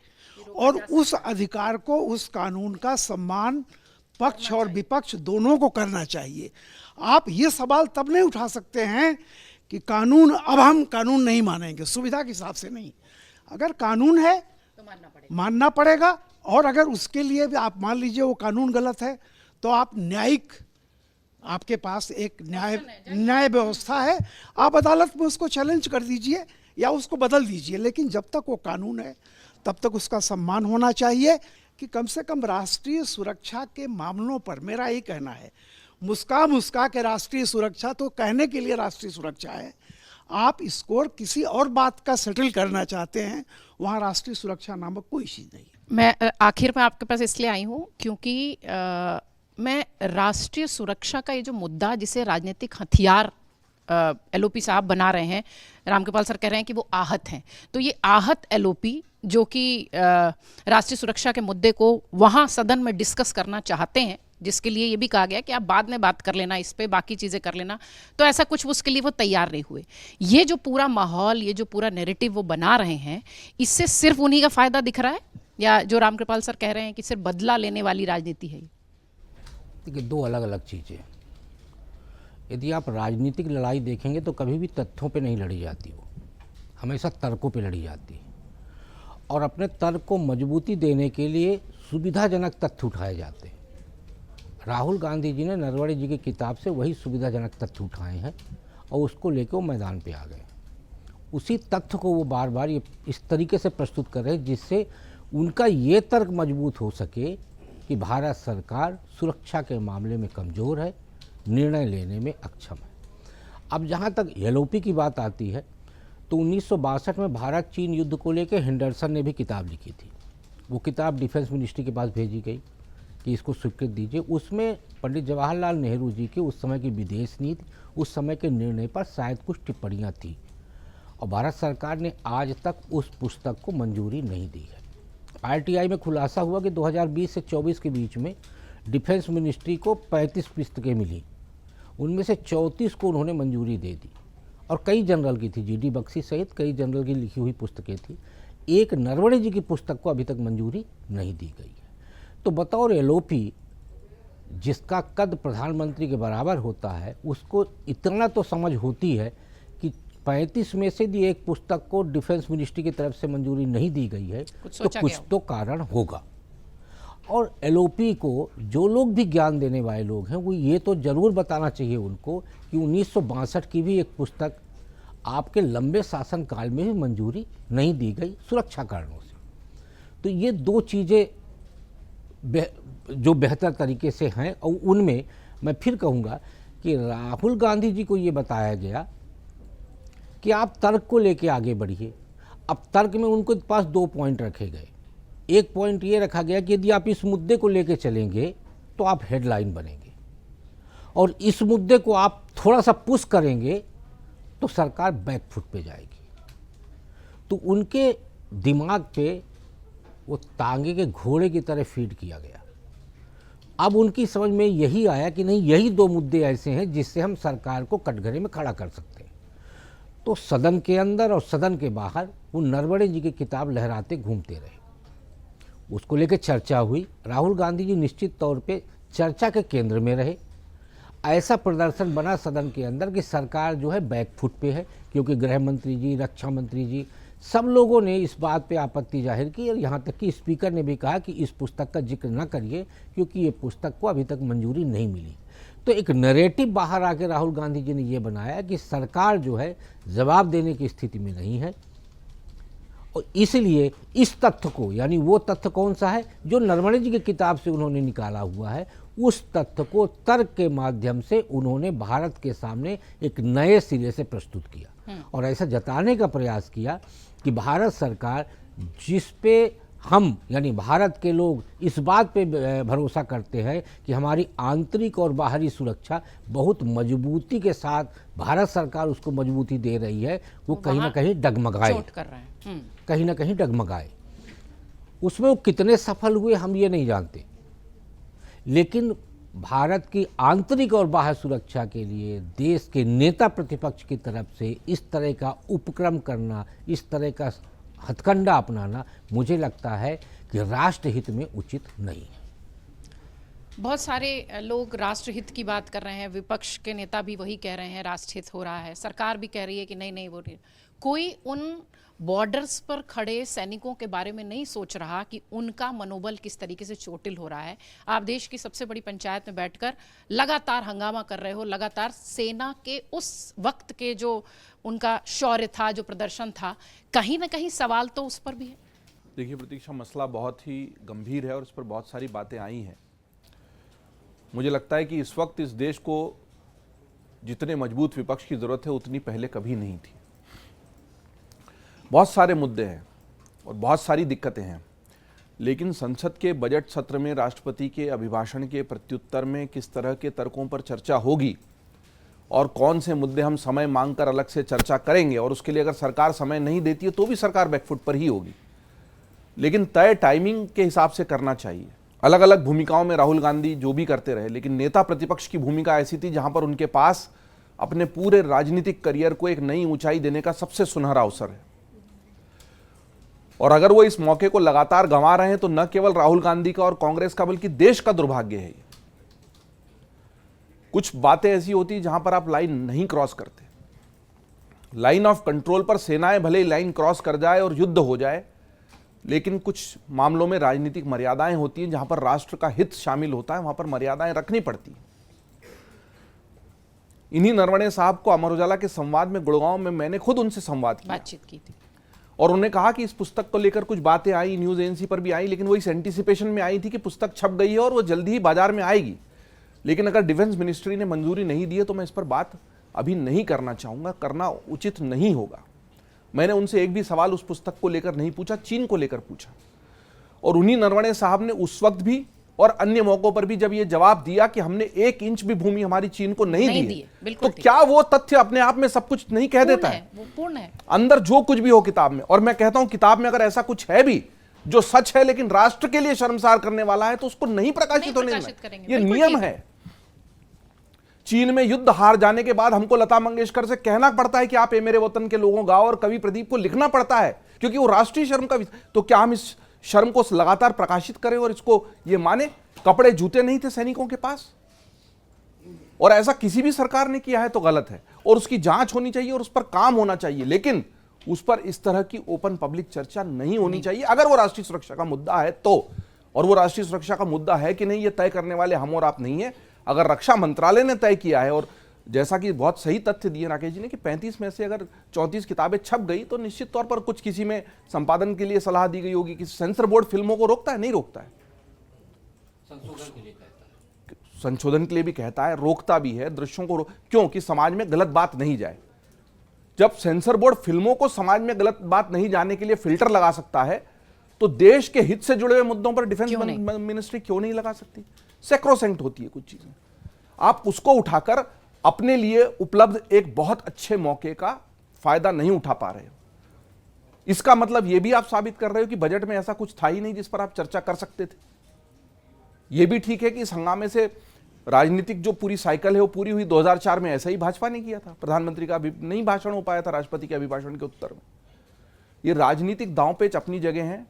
और उस अधिकार को, उस कानून का सम्मान पक्ष और विपक्ष दोनों को करना चाहिए। आप ये सवाल तब नहीं उठा सकते हैं कि कानून, अब हम कानून नहीं मानेंगे, सुविधा के हिसाब से नहीं। अगर कानून है तो मानना पड़ेगा, और अगर उसके लिए भी आप मान लीजिए वो कानून गलत है तो आप न्यायिक, आपके पास एक न्याय व्यवस्था है, आप अदालत में उसको चैलेंज कर दीजिए या उसको बदल दीजिए। लेकिन जब तक वो कानून है तब तक उसका सम्मान होना चाहिए कि कम से कम राष्ट्रीय सुरक्षा के मामलों पर मेरा ये कहना है, मुस्का के राष्ट्रीय सुरक्षा तो कहने के लिए राष्ट्रीय सुरक्षा है, आप इसको किसी और बात का सेटल करना चाहते हैं, वहाँ राष्ट्रीय सुरक्षा नामक कोई चीज़ नहीं है। मैं आखिर में आपके पास इसलिए आई हूँ क्योंकि मैं राष्ट्रीय सुरक्षा का ये जो मुद्दा, जिसे राजनीतिक हथियार एलओपी साहब बना रहे हैं, रामकृपाल सर कह रहे हैं कि वो आहत हैं, तो ये आहत एलओपी जो कि राष्ट्रीय सुरक्षा के मुद्दे को वहाँ सदन में डिस्कस करना चाहते हैं, जिसके लिए ये भी कहा गया कि आप बाद में बात कर लेना इस पे, बाकी चीज़ें कर लेना, तो ऐसा कुछ उसके लिए वो तैयार नहीं हुए। ये जो पूरा माहौल, ये जो पूरा नैरेटिव वो बना रहे हैं, इससे सिर्फ उन्हीं का फ़ायदा दिख रहा है, या जो रामकृपाल सर कह रहे हैं कि सिर्फ बदला लेने वाली राजनीति है? देखिए, दो अलग अलग चीज़ें। यदि आप राजनीतिक लड़ाई देखेंगे तो कभी भी तथ्यों पे नहीं लड़ी जाती, वो हमेशा तर्कों पे लड़ी जाती है, और अपने तर्क को मजबूती देने के लिए सुविधाजनक तथ्य उठाए जाते हैं। राहुल गांधी जी ने नरवणे जी की किताब से वही सुविधाजनक तथ्य उठाए हैं और उसको लेकर वो मैदान पे आ गए। उसी तथ्य को वो बार बार ये इस तरीके से प्रस्तुत कर रहे हैं जिससे उनका ये तर्क मजबूत हो सके कि भारत सरकार सुरक्षा के मामले में कमज़ोर है, निर्णय लेने में अक्षम है। अब जहाँ तक एलओपी की बात आती है तो 1962 में भारत चीन युद्ध को लेकर हेंडरसन ने भी किताब लिखी थी। वो किताब डिफेंस मिनिस्ट्री के पास भेजी गई कि इसको स्वीकृत दीजिए। उसमें पंडित जवाहरलाल नेहरू जी के उस समय की विदेश नीति, उस समय के निर्णय पर शायद कुछ टिप्पणियाँ थी, और भारत सरकार ने आज तक उस पुस्तक को मंजूरी नहीं दी है। आरटीआई में खुलासा हुआ कि 2020 से 24 के बीच में डिफेंस मिनिस्ट्री को 35 पुस्तकें मिली, उनमें से 34 को उन्होंने मंजूरी दे दी, और कई जनरल की थी, जीडी बख्शी सहित कई जनरल की लिखी हुई पुस्तकें थी। एक नरवणे जी की पुस्तक को अभी तक मंजूरी नहीं दी गई है। तो बतौर एलओपी, जिसका कद प्रधानमंत्री के बराबर होता है, उसको इतना तो समझ होती है कि 35 में से भी एक पुस्तक को डिफेंस मिनिस्ट्री की तरफ से मंजूरी नहीं दी गई है, तो कुछ तो कारण होगा। और एलओपी को जो लोग भी ज्ञान देने वाले लोग हैं, वो ये तो ज़रूर बताना चाहिए उनको कि 1962 की भी एक पुस्तक आपके लंबे शासनकाल में भी मंजूरी नहीं दी गई सुरक्षा कारणों से। तो ये दो चीज़ें जो बेहतर तरीके से हैं, और उनमें मैं फिर कहूँगा कि राहुल गांधी जी को ये बताया गया कि आप तर्क को लेके आगे बढ़िए। अब तर्क में उनके पास 2 पॉइंट रखे गए। एक पॉइंट ये रखा गया कि यदि आप इस मुद्दे को लेके चलेंगे तो आप हेडलाइन बनेंगे, और इस मुद्दे को आप थोड़ा सा पुश करेंगे तो सरकार बैकफुट पे जाएगी। तो उनके दिमाग पे वो तांगे के घोड़े की तरह फीड किया गया। अब उनकी समझ में यही आया कि नहीं, यही 2 मुद्दे ऐसे हैं जिससे हम सरकार को कटघरे में खड़ा कर सकते हैं। तो सदन के अंदर और सदन के बाहर वो नरवणे जी की किताब लहराते घूमते रहे, उसको लेकर चर्चा हुई। राहुल गांधी जी निश्चित तौर पे चर्चा के केंद्र में रहे। ऐसा प्रदर्शन बना सदन के अंदर कि सरकार जो है बैकफुट पे है, क्योंकि गृह मंत्री जी, रक्षा मंत्री जी, सब लोगों ने इस बात पे आपत्ति जाहिर की, और यहाँ तक कि स्पीकर ने भी कहा कि इस पुस्तक का जिक्र न करिए क्योंकि ये पुस्तक को अभी तक मंजूरी नहीं मिली। तो एक नैरेटिव बाहर आके राहुल गांधी जी ने ये बनाया कि सरकार जो है जवाब देने की स्थिति में नहीं है, और इसलिए इस तथ्य को, यानी वो तथ्य कौन सा है जो नरवणे जी की किताब से उन्होंने निकाला हुआ है, उस तथ्य को तर्क के माध्यम से उन्होंने भारत के सामने एक नए सिरे से प्रस्तुत किया, और ऐसा जताने का प्रयास किया कि भारत सरकार, जिस पे हम यानी भारत के लोग इस बात पे भरोसा करते हैं कि हमारी आंतरिक और बाहरी सुरक्षा बहुत मजबूती के साथ भारत सरकार उसको मजबूती दे रही है, वो कहीं ना कहीं डगमगाए, कहीं ना कहीं डगमगाए। उसमें वो कितने सफल हुए हम ये नहीं जानते, लेकिन भारत की आंतरिक और बाह्य सुरक्षा के लिए देश के नेता प्रतिपक्ष की तरफ से इस तरह का उपक्रम करना, इस तरह का हथकंडा अपनाना, मुझे लगता है कि राष्ट्रहित में उचित नहीं है। बहुत सारे लोग राष्ट्रहित की बात कर रहे हैं, विपक्ष के नेता भी वही कह रहे हैं राष्ट्रहित हो रहा है, सरकार भी कह रही है कि नहीं नहीं वो नहीं। कोई उन बॉर्डर्स पर खड़े सैनिकों के बारे में नहीं सोच रहा कि उनका मनोबल किस तरीके से चोटिल हो रहा है। आप देश की सबसे बड़ी पंचायत में बैठकर लगातार हंगामा कर रहे हो, लगातार सेना के उस वक्त के जो उनका शौर्य था, जो प्रदर्शन था, कहीं ना कहीं सवाल तो उस पर भी है। देखिए प्रतीक्षा, मसला बहुत ही गंभीर है और इस पर बहुत सारी बातें आई हैं। मुझे लगता है कि इस वक्त इस देश को जितने मजबूत विपक्ष की जरूरत है उतनी पहले कभी नहीं थी। बहुत सारे मुद्दे हैं और बहुत सारी दिक्कतें हैं, लेकिन संसद के बजट सत्र में राष्ट्रपति के अभिभाषण के प्रत्युत्तर में किस तरह के तर्कों पर चर्चा होगी और कौन से मुद्दे हम समय मांगकर अलग से चर्चा करेंगे, और उसके लिए अगर सरकार समय नहीं देती है तो भी सरकार बैकफुट पर ही होगी, लेकिन तय टाइमिंग के हिसाब से करना चाहिए। अलग अलग भूमिकाओं में राहुल गांधी जो भी करते रहे, लेकिन नेता प्रतिपक्ष की भूमिका ऐसी थी जहां पर उनके पास अपने पूरे राजनीतिक करियर को एक नई ऊंचाई देने का सबसे सुनहरा अवसर है। और अगर वो इस मौके को लगातार गंवा रहे हैं तो न केवल राहुल गांधी का और कांग्रेस का बल्कि देश का दुर्भाग्य है। कुछ बातें ऐसी होती जहां पर आप लाइन नहीं क्रॉस करते, लाइन ऑफ कंट्रोल पर सेनाएं भले ही लाइन क्रॉस कर जाए और युद्ध हो जाए, लेकिन कुछ मामलों में राजनीतिक मर्यादाएं होती हैं जहां पर राष्ट्र का हित शामिल होता है, वहां पर मर्यादाएं रखनी पड़ती हैं। इन्हीं नरवणे साहब को अमर उजाला के संवाद में गुड़गांव में मैंने खुद उनसे संवाद किया, बातचीत की थी, और उन्होंने कहा कि इस पुस्तक को लेकर कुछ बातें आई, न्यूज एजेंसी पर भी आई, लेकिन वो इस एंटीसिपेशन में आई थी कि पुस्तक छप गई है और वो जल्दी ही बाजार में आएगी। लेकिन अगर डिफेंस मिनिस्ट्री ने मंजूरी नहीं दी है तो मैं इस पर बात अभी नहीं करना चाहूंगा, करना उचित नहीं होगा। मैंने उनसे एक भी सवाल उस पुस्तक को लेकर नहीं पूछा, चीन को लेकर पूछा, और उन्हीं नरवणे साहब ने उस वक्त भी और अन्य मौकों पर भी जब ये जवाब दिया कि हमने 1 इंच भी भूमि हमारी चीन को नहीं दी है, तो क्या वो तथ्य अपने आप में सब कुछ नहीं कह देता है? वो पूर्ण है, अंदर जो कुछ भी हो किताब में, और मैं कहता हूं किताब में अगर ऐसा कुछ है भी जो सच है लेकिन राष्ट्र के लिए शर्मसार करने वाला है तो उसको नहीं प्रकाशित होने देना। ये नियम है। चीन में युद्ध हार जाने के बाद हमको लता मंगेशकर से कहना पड़ता है कि आप ए मेरे वतन के लोगों गाओ, और कवि प्रदीप को लिखना पड़ता है क्योंकि वो राष्ट्रीय शर्म का। तो क्या हम इस शर्म को लगातार प्रकाशित करें और इसको ये माने? कपड़े जूते नहीं थे सैनिकों के पास, और ऐसा किसी भी सरकार ने किया है तो गलत है, और उसकी जांच होनी चाहिए और उस पर काम होना चाहिए, लेकिन उस पर इस तरह की ओपन पब्लिक चर्चा नहीं होनी चाहिए। अगर वो राष्ट्रीय सुरक्षा का मुद्दा है तो, और वो राष्ट्रीय सुरक्षा का मुद्दा है कि नहीं, ये तय करने वाले हम और आप नहीं है। अगर रक्षा मंत्रालय ने तय किया है, और जैसा कि बहुत सही तथ्य दिए राकेश जी ने कि 35 में से अगर 34 किताबें छप गई तो निश्चित तौर पर कुछ किसी में संपादन के लिए सलाह दी गई होगी। कि सेंसर बोर्ड फिल्मों को रोकता है? नहीं रोकता है, संशोधन के लिए भी कहता है, रोकता भी है दृश्यों को। क्यों? कि समाज में गलत बात नहीं जाए। जब सेंसर बोर्ड फिल्मों को समाज में गलत बात नहीं जाने के लिए फिल्टर लगा सकता है तो देश के हित से जुड़े हुए मुद्दों पर डिफेंस मिनिस्ट्री क्यों नहीं लगा सकती? सैक्रोसेंट होती है कुछ चीजें, आप उसको उठाकर अपने लिए उपलब्ध एक बहुत अच्छे मौके का फायदा नहीं उठा पा रहे हो। इसका मतलब यह भी आप साबित कर रहे हो कि बजट में ऐसा कुछ था ही नहीं जिस पर आप चर्चा कर सकते थे। यह भी ठीक है कि इस हंगामे से राजनीतिक जो पूरी साइकिल है वो पूरी हुई। 2004 में ऐसा ही भाजपा ने किया था, प्रधानमंत्री का नहीं भाषण हो पाया था राष्ट्रपति के अभिभाषण के उत्तर में। ये राजनीतिक दांवपेच अपनी जगह है,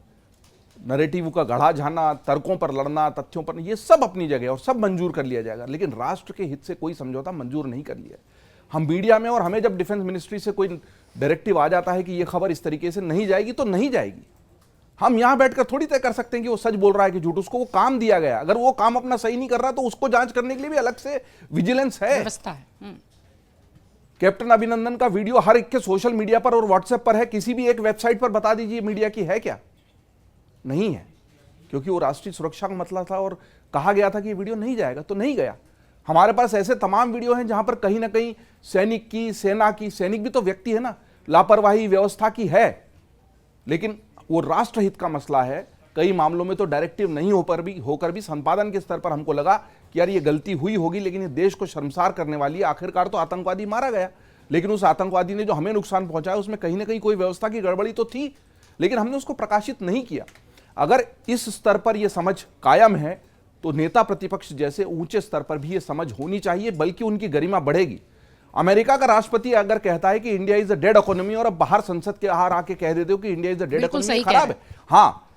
नैरेटिव का गढ़ा झाना, तर्कों पर लड़ना, तथ्यों पर, ये सब अपनी जगह और सब मंजूर कर लिया जाएगा, लेकिन राष्ट्र के हित से कोई समझौता मंजूर नहीं कर लिया। हम मीडिया में, और हमें जब डिफेंस मिनिस्ट्री से कोई डायरेक्टिव आ जाता है कि ये खबर इस तरीके से नहीं जाएगी तो नहीं जाएगी। हम यहां बैठकर थोड़ी तय कर सकते हैं कि वो सच बोल रहा है कि झूठ। उसको वो काम दिया गया, अगर वो काम अपना सही नहीं कर रहा तो उसको जांच करने के लिए भी अलग से विजिलेंस है, व्यवस्था है। कैप्टन अभिनंदन का वीडियो हर एक के सोशल मीडिया पर और व्हाट्सएप पर है, किसी भी एक वेबसाइट पर बता दीजिए मीडिया की है क्या? नहीं है, क्योंकि वो राष्ट्रीय सुरक्षा का मसला था और कहा गया था कि ये वीडियो नहीं जाएगा तो नहीं गया। हमारे पास ऐसे तमाम वीडियो हैं जहां पर कहीं ना कहीं सैनिक की, सेना की, सैनिक भी तो व्यक्ति है ना, लापरवाही व्यवस्था की है, लेकिन वो राष्ट्रहित का मसला है। कई मामलों में तो डायरेक्टिव नहीं होकर भी संपादन के स्तर पर हमको लगा कि यार ये गलती हुई होगी, लेकिन ये देश को शर्मसार करने वाली है। आखिरकार तो आतंकवादी मारा गया, लेकिन उस आतंकवादी ने जो हमें नुकसान पहुंचाया उसमें कहीं ना कहीं कोई व्यवस्था की गड़बड़ी तो थी, लेकिन हमने उसको प्रकाशित नहीं किया। अगर इस स्तर पर यह समझ कायम है तो नेता प्रतिपक्ष जैसे ऊंचे स्तर पर भी यह समझ होनी चाहिए, बल्कि उनकी गरिमा बढ़ेगी। अमेरिका का राष्ट्रपति अगर कहता है कि India is a dead economy, और अब बाहर संसद के बाहर आके कह देते हो कि India is a dead economy, खराब है। हाँ,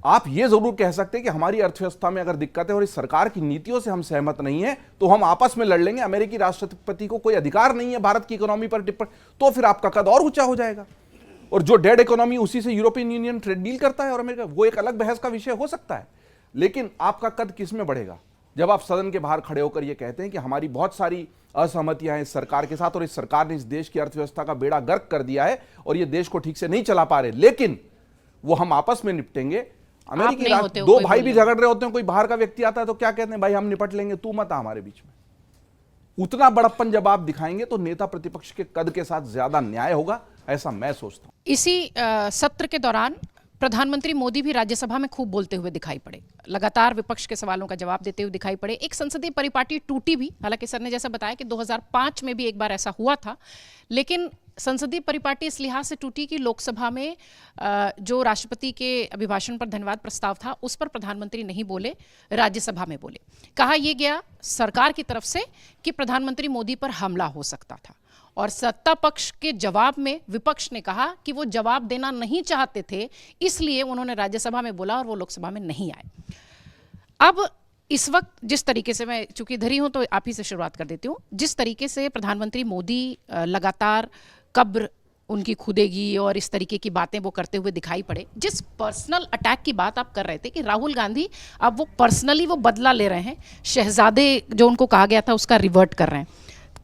आप ये जरूर कह सकते हैं कि हमारी अर्थव्यवस्था में अगर दिक्कत है और इस सरकार की नीतियों से हम सहमत नहीं है तो हम आपस में लड़ लेंगे, अमेरिकी राष्ट्रपति को कोई अधिकार नहीं है भारत की इकोनॉमी पर टिप्पणी, तो फिर आपका कद और ऊंचा हो जाएगा। और जो डेड इकोनॉमी, उसी से यूरोपियन यूनियन ट्रेड डील करता है और अमेरिका, वो एक अलग बहस का विषय हो सकता है। लेकिन आपका कद किस में बढ़ेगा जब आप सदन के बाहर खड़े होकर यह कहते हैं कि हमारी बहुत सारी असहमतियां हैं इस सरकार के साथ और इस सरकार ने इस देश की अर्थव्यवस्था का बेड़ा गर्क कर दिया है और ये देश को ठीक से नहीं चला पा रहे, लेकिन वो हम आपस में निपटेंगे। अमेरिकी दो भाई भी झगड़ रहे होते हैं, कोई बाहर का व्यक्ति आता है तो क्या कहते हैं, भाई हम निपट लेंगे, तू मत आ हमारे बीच में। उतना बड़प्पन जब आप दिखाएंगे तो नेता प्रतिपक्ष के कद के साथ ज्यादा न्याय होगा, ऐसा मैं सोचता हूं। इसी सत्र के दौरान प्रधानमंत्री मोदी भी राज्यसभा में खूब बोलते हुए दिखाई पड़े, लगातार विपक्ष के सवालों का जवाब देते हुए दिखाई पड़े। एक संसदीय परिपाटी टूटी भी, हालांकि सर ने जैसा बताया कि 2005 में भी एक बार ऐसा हुआ था, लेकिन संसदीय परिपाटी इस लिहाज से टूटी कि लोकसभा में जो राष्ट्रपति के अभिभाषण पर धन्यवाद प्रस्ताव था उस पर प्रधानमंत्री नहीं बोले, राज्यसभा में बोले। कहा यह गया सरकार की तरफ से कि प्रधानमंत्री मोदी पर हमला हो सकता था, और सत्ता पक्ष के जवाब में विपक्ष ने कहा कि वो जवाब देना नहीं चाहते थे, इसलिए उन्होंने राज्यसभा में बोला और वो लोकसभा में नहीं आए। अब इस वक्त जिस तरीके से, मैं चूंकि इधर ही हूं तो आप ही से शुरुआत कर देती हूं, जिस तरीके से प्रधानमंत्री मोदी लगातार कब्र उनकी खुदेगी और इस तरीके की बातें वो करते हुए दिखाई पड़े, जिस पर्सनल अटैक की बात आप कर रहे थे कि राहुल गांधी अब वो पर्सनली वो बदला ले रहे हैं, शहजादे जो उनको कहा गया था उसका रिवर्ट कर रहे हैं,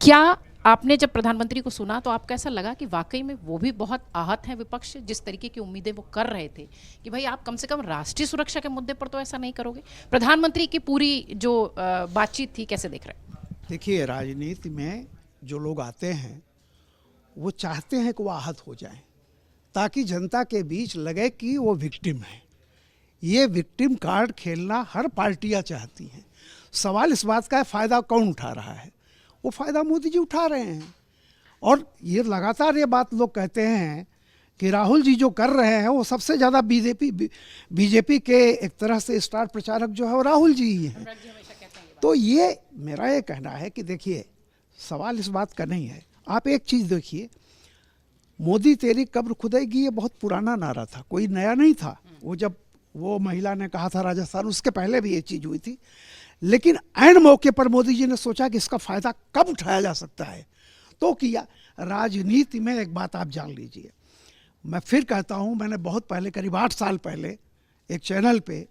क्या आपने जब प्रधानमंत्री को सुना तो आपको ऐसा लगा कि वाकई में वो भी बहुत आहत हैं विपक्ष से, जिस तरीके की उम्मीदें वो कर रहे थे कि भाई आप कम से कम राष्ट्रीय सुरक्षा के मुद्दे पर तो ऐसा नहीं करोगे? प्रधानमंत्री की पूरी जो बातचीत थी कैसे देख रहे हैं? देखिए, राजनीति में जो लोग आते हैं वो चाहते हैं कि वो आहत हो जाएं ताकि जनता के बीच लगे कि वो विक्टिम है। ये विक्टिम कार्ड खेलना हर पार्टियां चाहती हैं। सवाल इस बात का है फ़ायदा कौन उठा रहा है? वो फ़ायदा मोदी जी उठा रहे हैं। और ये लगातार ये बात लोग कहते हैं कि राहुल जी जो कर रहे हैं वो सबसे ज़्यादा बीजेपी के एक तरह से स्टार प्रचारक जो है वो राहुल जी ही हैं। तो ये मेरा ये कहना है कि देखिए, सवाल इस बात का नहीं है। आप एक चीज़ देखिए, मोदी तेरी कब्र खुदेगी ये बहुत पुराना नारा था, कोई नया नहीं था। वो जब वो महिला ने कहा था राजस्थान, उसके पहले भी ये चीज़ हुई थी। लेकिन ऐन मौके पर मोदी जी ने सोचा कि इसका फ़ायदा कब उठाया जा सकता है तो किया। राजनीति में एक बात आप जान लीजिए, मैं फिर कहता हूँ, मैंने बहुत पहले करीब 8 साल पहले एक चैनल पे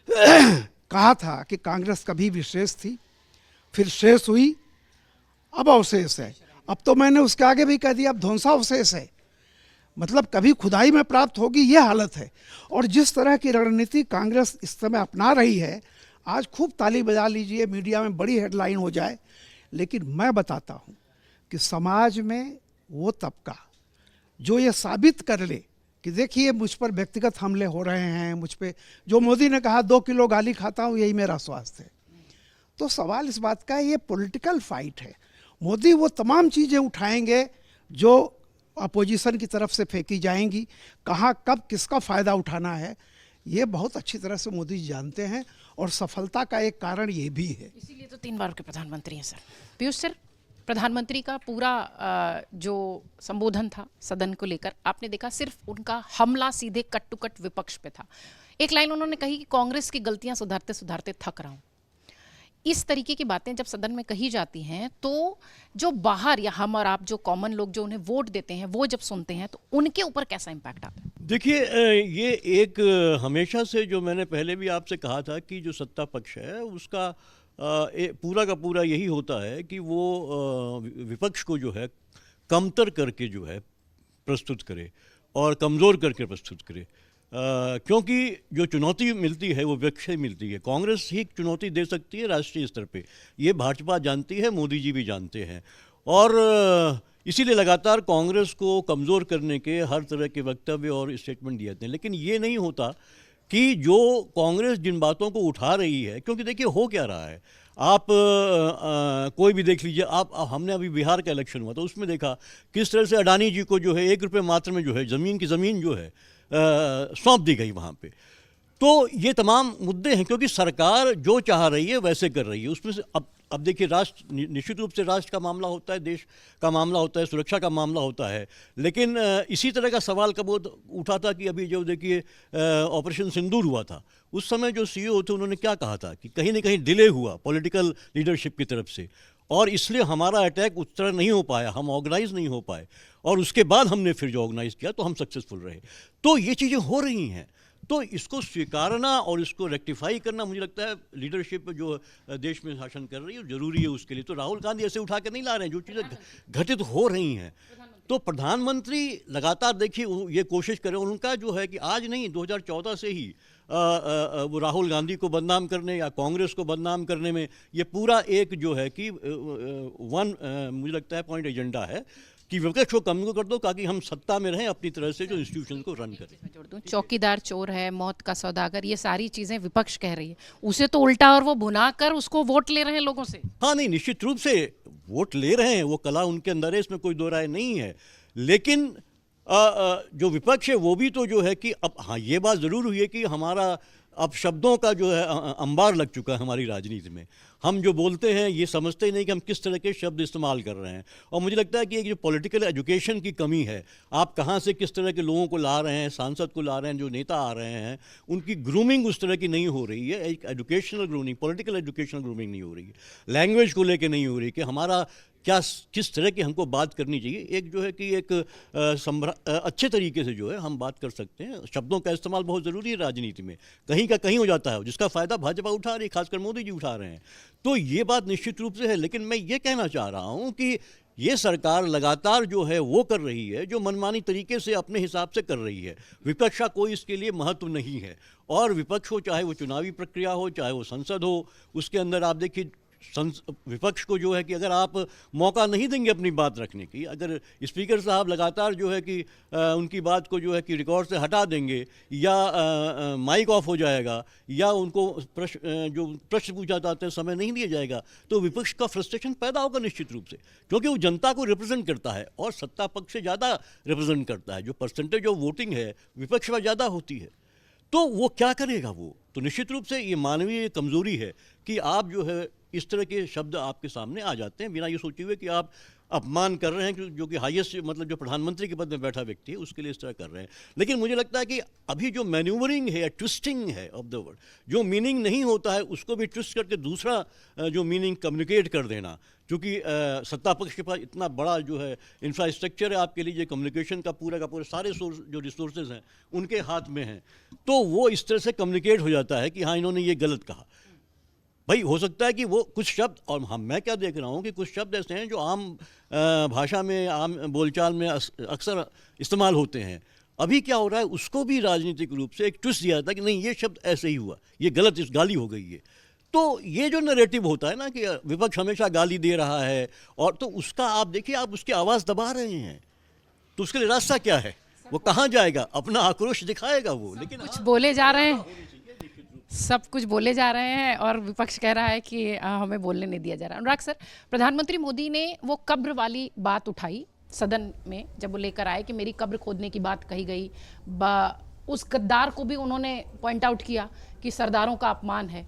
कहा था कि कांग्रेस कभी विशेष थी, फिर शेष हुई, अब अवशेष है। अब तो मैंने उसके आगे भी कह दिया, अब ध्वंसावशेष है। मतलब कभी खुदाई में प्राप्त होगी, ये हालत है। और जिस तरह की रणनीति कांग्रेस इस समय अपना रही है, आज खूब ताली बजा लीजिए, मीडिया में बड़ी हेडलाइन हो जाए, लेकिन मैं बताता हूँ कि समाज में वो तबका जो ये साबित कर ले कि देखिए मुझ पर व्यक्तिगत हमले हो रहे हैं, मुझ पे जो मोदी ने कहा 2 किलो गाली खाता हूँ यही मेरा स्वास्थ्य है, तो सवाल इस बात का है ये पॉलिटिकल फाइट है। मोदी वो तमाम चीज़ें उठाएंगे जो अपोजिशन की तरफ से फेंकी जाएंगी, कहाँ कब किसका फ़ायदा उठाना है ये बहुत अच्छी तरह से मोदी जी जानते हैं, और सफलता का एक कारण ये भी है। इसीलिए तो 3 बार के प्रधानमंत्री हैं। सर पीयूष सर, प्रधानमंत्री का पूरा जो संबोधन था सदन को लेकर, आपने देखा सिर्फ उनका हमला सीधे कट टू कट विपक्ष पे था। एक लाइन उन्होंने कही कि कांग्रेस की गलतियां सुधारते सुधारते थक रहा हूं। इस तरीके की बातें जब सदन में कही जाती हैं तो जो बाहर या हम और आप जो कॉमन लोग जो उन्हें वोट देते हैं वो जब सुनते हैं तो उनके ऊपर कैसा इम्पैक्ट आता है? देखिए, ये एक हमेशा से जो मैंने पहले भी आपसे कहा था कि जो सत्ता पक्ष है उसका पूरा का पूरा यही होता है कि वो विपक्ष को जो है कमतर करके जो है प्रस्तुत करे और कमज़ोर करके प्रस्तुत करे, क्योंकि जो चुनौती मिलती है वो विपक्ष से मिलती है। कांग्रेस ही चुनौती दे सकती है राष्ट्रीय स्तर पे, ये भाजपा जानती है, मोदी जी भी जानते हैं, और इसीलिए लगातार कांग्रेस को कमज़ोर करने के हर तरह के वक्तव्य और स्टेटमेंट दिए जाते हैं। लेकिन ये नहीं होता कि जो कांग्रेस जिन बातों को उठा रही है, क्योंकि देखिए हो क्या रहा है, आप कोई भी देख लीजिए, आप हमने अभी बिहार का इलेक्शन हुआ तो उसमें देखा किस तरह से अडानी जी को जो है 1 रुपये मात्र में जो है ज़मीन की ज़मीन जो है सौंप दी गई वहाँ पे। तो ये तमाम मुद्दे हैं, क्योंकि सरकार जो चाह रही है वैसे कर रही है। उसमें से अब देखिए, राष्ट्र निश्चित रूप से राष्ट्र का मामला होता है, देश का मामला होता है, सुरक्षा का मामला होता है, लेकिन इसी तरह का सवाल कब उठा था कि अभी जो देखिए ऑपरेशन सिंदूर हुआ था, उस समय जो सीईओ थे उन्होंने क्या कहा था कि कहीं ना कहीं डिले हुआ पॉलिटिकल लीडरशिप की तरफ से, और इसलिए हमारा अटैक उस तरह नहीं हो पाया, हम ऑर्गेनाइज नहीं हो पाए, और उसके बाद हमने फिर जो ऑर्गेनाइज किया तो हम सक्सेसफुल रहे। तो ये चीज़ें हो रही हैं, तो इसको स्वीकारना और इसको रेक्टिफाई करना, मुझे लगता है लीडरशिप जो देश में शासन कर रही है जरूरी है उसके लिए। तो राहुल गांधी ऐसे उठा के नहीं ला रहे हैं, जो चीज़ें घटित हो रही हैं। तो प्रधानमंत्री लगातार देखिए ये कोशिश करें, उनका जो है कि आज नहीं 2014 से ही वो राहुल गांधी को बदनाम करने या कांग्रेस को बदनाम करने में ये पूरा एक जो है कि मुझे लगता है पॉइंट एजेंडा है कि विपक्ष को कमजोर कर दो ताकि हम सत्ता में रहें, अपनी तरह से जो इंस्टीट्यूशन को रन करें। जोड़ दूं, चौकीदार चोर है, मौत का सौदागर, ये सारी चीजें विपक्ष कह रही है, उसे तो उल्टा और वो भुना कर उसको वोट ले रहे हैं लोगों से। हाँ नहीं, निश्चित रूप से वोट ले रहे हैं, वो कला उनके अंदर है, इसमें कोई दो राय नहीं है। लेकिन जो विपक्ष है वो भी तो जो है कि अब हाँ ये बात ज़रूर हुई है कि हमारा अब शब्दों का जो है अंबार लग चुका है हमारी राजनीति में। हम जो बोलते हैं ये समझते ही नहीं कि हम किस तरह के शब्द इस्तेमाल कर रहे हैं। और मुझे लगता है कि एक जो पॉलिटिकल एजुकेशन की कमी है, आप कहाँ से किस तरह के लोगों को ला रहे हैं, सांसद को ला रहे हैं, जो नेता आ रहे हैं, उनकी ग्रूमिंग उस तरह की नहीं हो रही है। एक educational grooming, political educational grooming नहीं हो रही है, लैंग्वेज को लेकर नहीं हो रही कि हमारा क्या किस तरह की हमको बात करनी चाहिए। एक जो है कि एक अच्छे तरीके से जो है हम बात कर सकते हैं। शब्दों का इस्तेमाल बहुत ज़रूरी है राजनीति में, कहीं का कहीं हो जाता है, जिसका फ़ायदा भाजपा उठा रही है, खासकर मोदी जी उठा रहे हैं। तो ये बात निश्चित रूप से है। लेकिन मैं ये कहना चाह रहा हूँ कि ये सरकार लगातार जो है वो कर रही है जो मनमानी तरीके से अपने हिसाब से कर रही है। विपक्ष का कोई इसके लिए महत्व नहीं है। और विपक्ष हो, चाहे वो चुनावी प्रक्रिया हो, चाहे वो संसद हो, उसके अंदर आप देखिए विपक्ष को जो है कि अगर आप मौका नहीं देंगे अपनी बात रखने की, अगर स्पीकर साहब लगातार जो है कि उनकी बात को जो है कि रिकॉर्ड से हटा देंगे, या माइक ऑफ हो जाएगा, या उनको जो प्रश्न पूछा जाता है समय नहीं दिया जाएगा, तो विपक्ष का फ्रस्ट्रेशन पैदा होगा निश्चित रूप से, क्योंकि वो जनता को रिप्रेजेंट करता है और सत्ता पक्ष से ज़्यादा रिप्रेजेंट करता है। जो परसेंटेज ऑफ वोटिंग है विपक्ष में ज़्यादा होती है, तो वो क्या करेगा वो। तो निश्चित रूप से ये मानवीय कमज़ोरी है कि आप जो है इस तरह के शब्द आपके सामने आ जाते हैं बिना ये सोचे हुए कि आप अपमान कर रहे हैं, जो कि हाईएस्ट मतलब जो प्रधानमंत्री के पद में बैठा व्यक्ति है उसके लिए इस तरह कर रहे हैं। लेकिन मुझे लगता है कि अभी जो मैन्यूवरिंग है, ट्विस्टिंग है ऑफ द वर्ड, जो मीनिंग नहीं होता है उसको भी ट्विस्ट करके दूसरा जो मीनिंग कम्युनिकेट कर देना, क्योंकि सत्ता पक्ष के पास इतना बड़ा जो है इंफ्रास्ट्रक्चर है, आपके लिए कम्युनिकेशन का पूरा सारे सोर्स जो रिसोर्सेज हैं उनके हाथ में हैं, तो वो इस तरह से कम्युनिकेट हो जाता है कि हाँ इन्होंने ये गलत कहा। भाई हो सकता है कि वो कुछ शब्द, और मैं क्या देख रहा हूँ कि कुछ शब्द ऐसे हैं जो आम भाषा में, आम बोलचाल में अक्सर इस्तेमाल होते हैं। अभी क्या हो रहा है, उसको भी राजनीतिक रूप से एक ट्विस्ट दिया जाता है कि नहीं ये शब्द ऐसे ही हुआ, ये गलत इस गाली हो गई है। तो ये जो नैरेटिव होता है ना कि विपक्ष हमेशा गाली दे रहा है, और तो उसका आप देखिए आप उसकी आवाज़ दबा रहे हैं, तो उसके लिए रास्ता क्या है, वो कहाँ जाएगा, अपना आक्रोश दिखाएगा वो। लेकिन कुछ बोले जा रहे हैं, सब कुछ बोले जा रहे हैं और विपक्ष कह रहा है कि हमें बोलने नहीं दिया जा रहा। अनुराग सर, प्रधानमंत्री मोदी ने वो कब्र वाली बात उठाई सदन में, जब वो लेकर आए कि मेरी कब्र खोदने की बात कही गई, उस गद्दार को भी उन्होंने पॉइंट आउट किया कि सरदारों का अपमान है।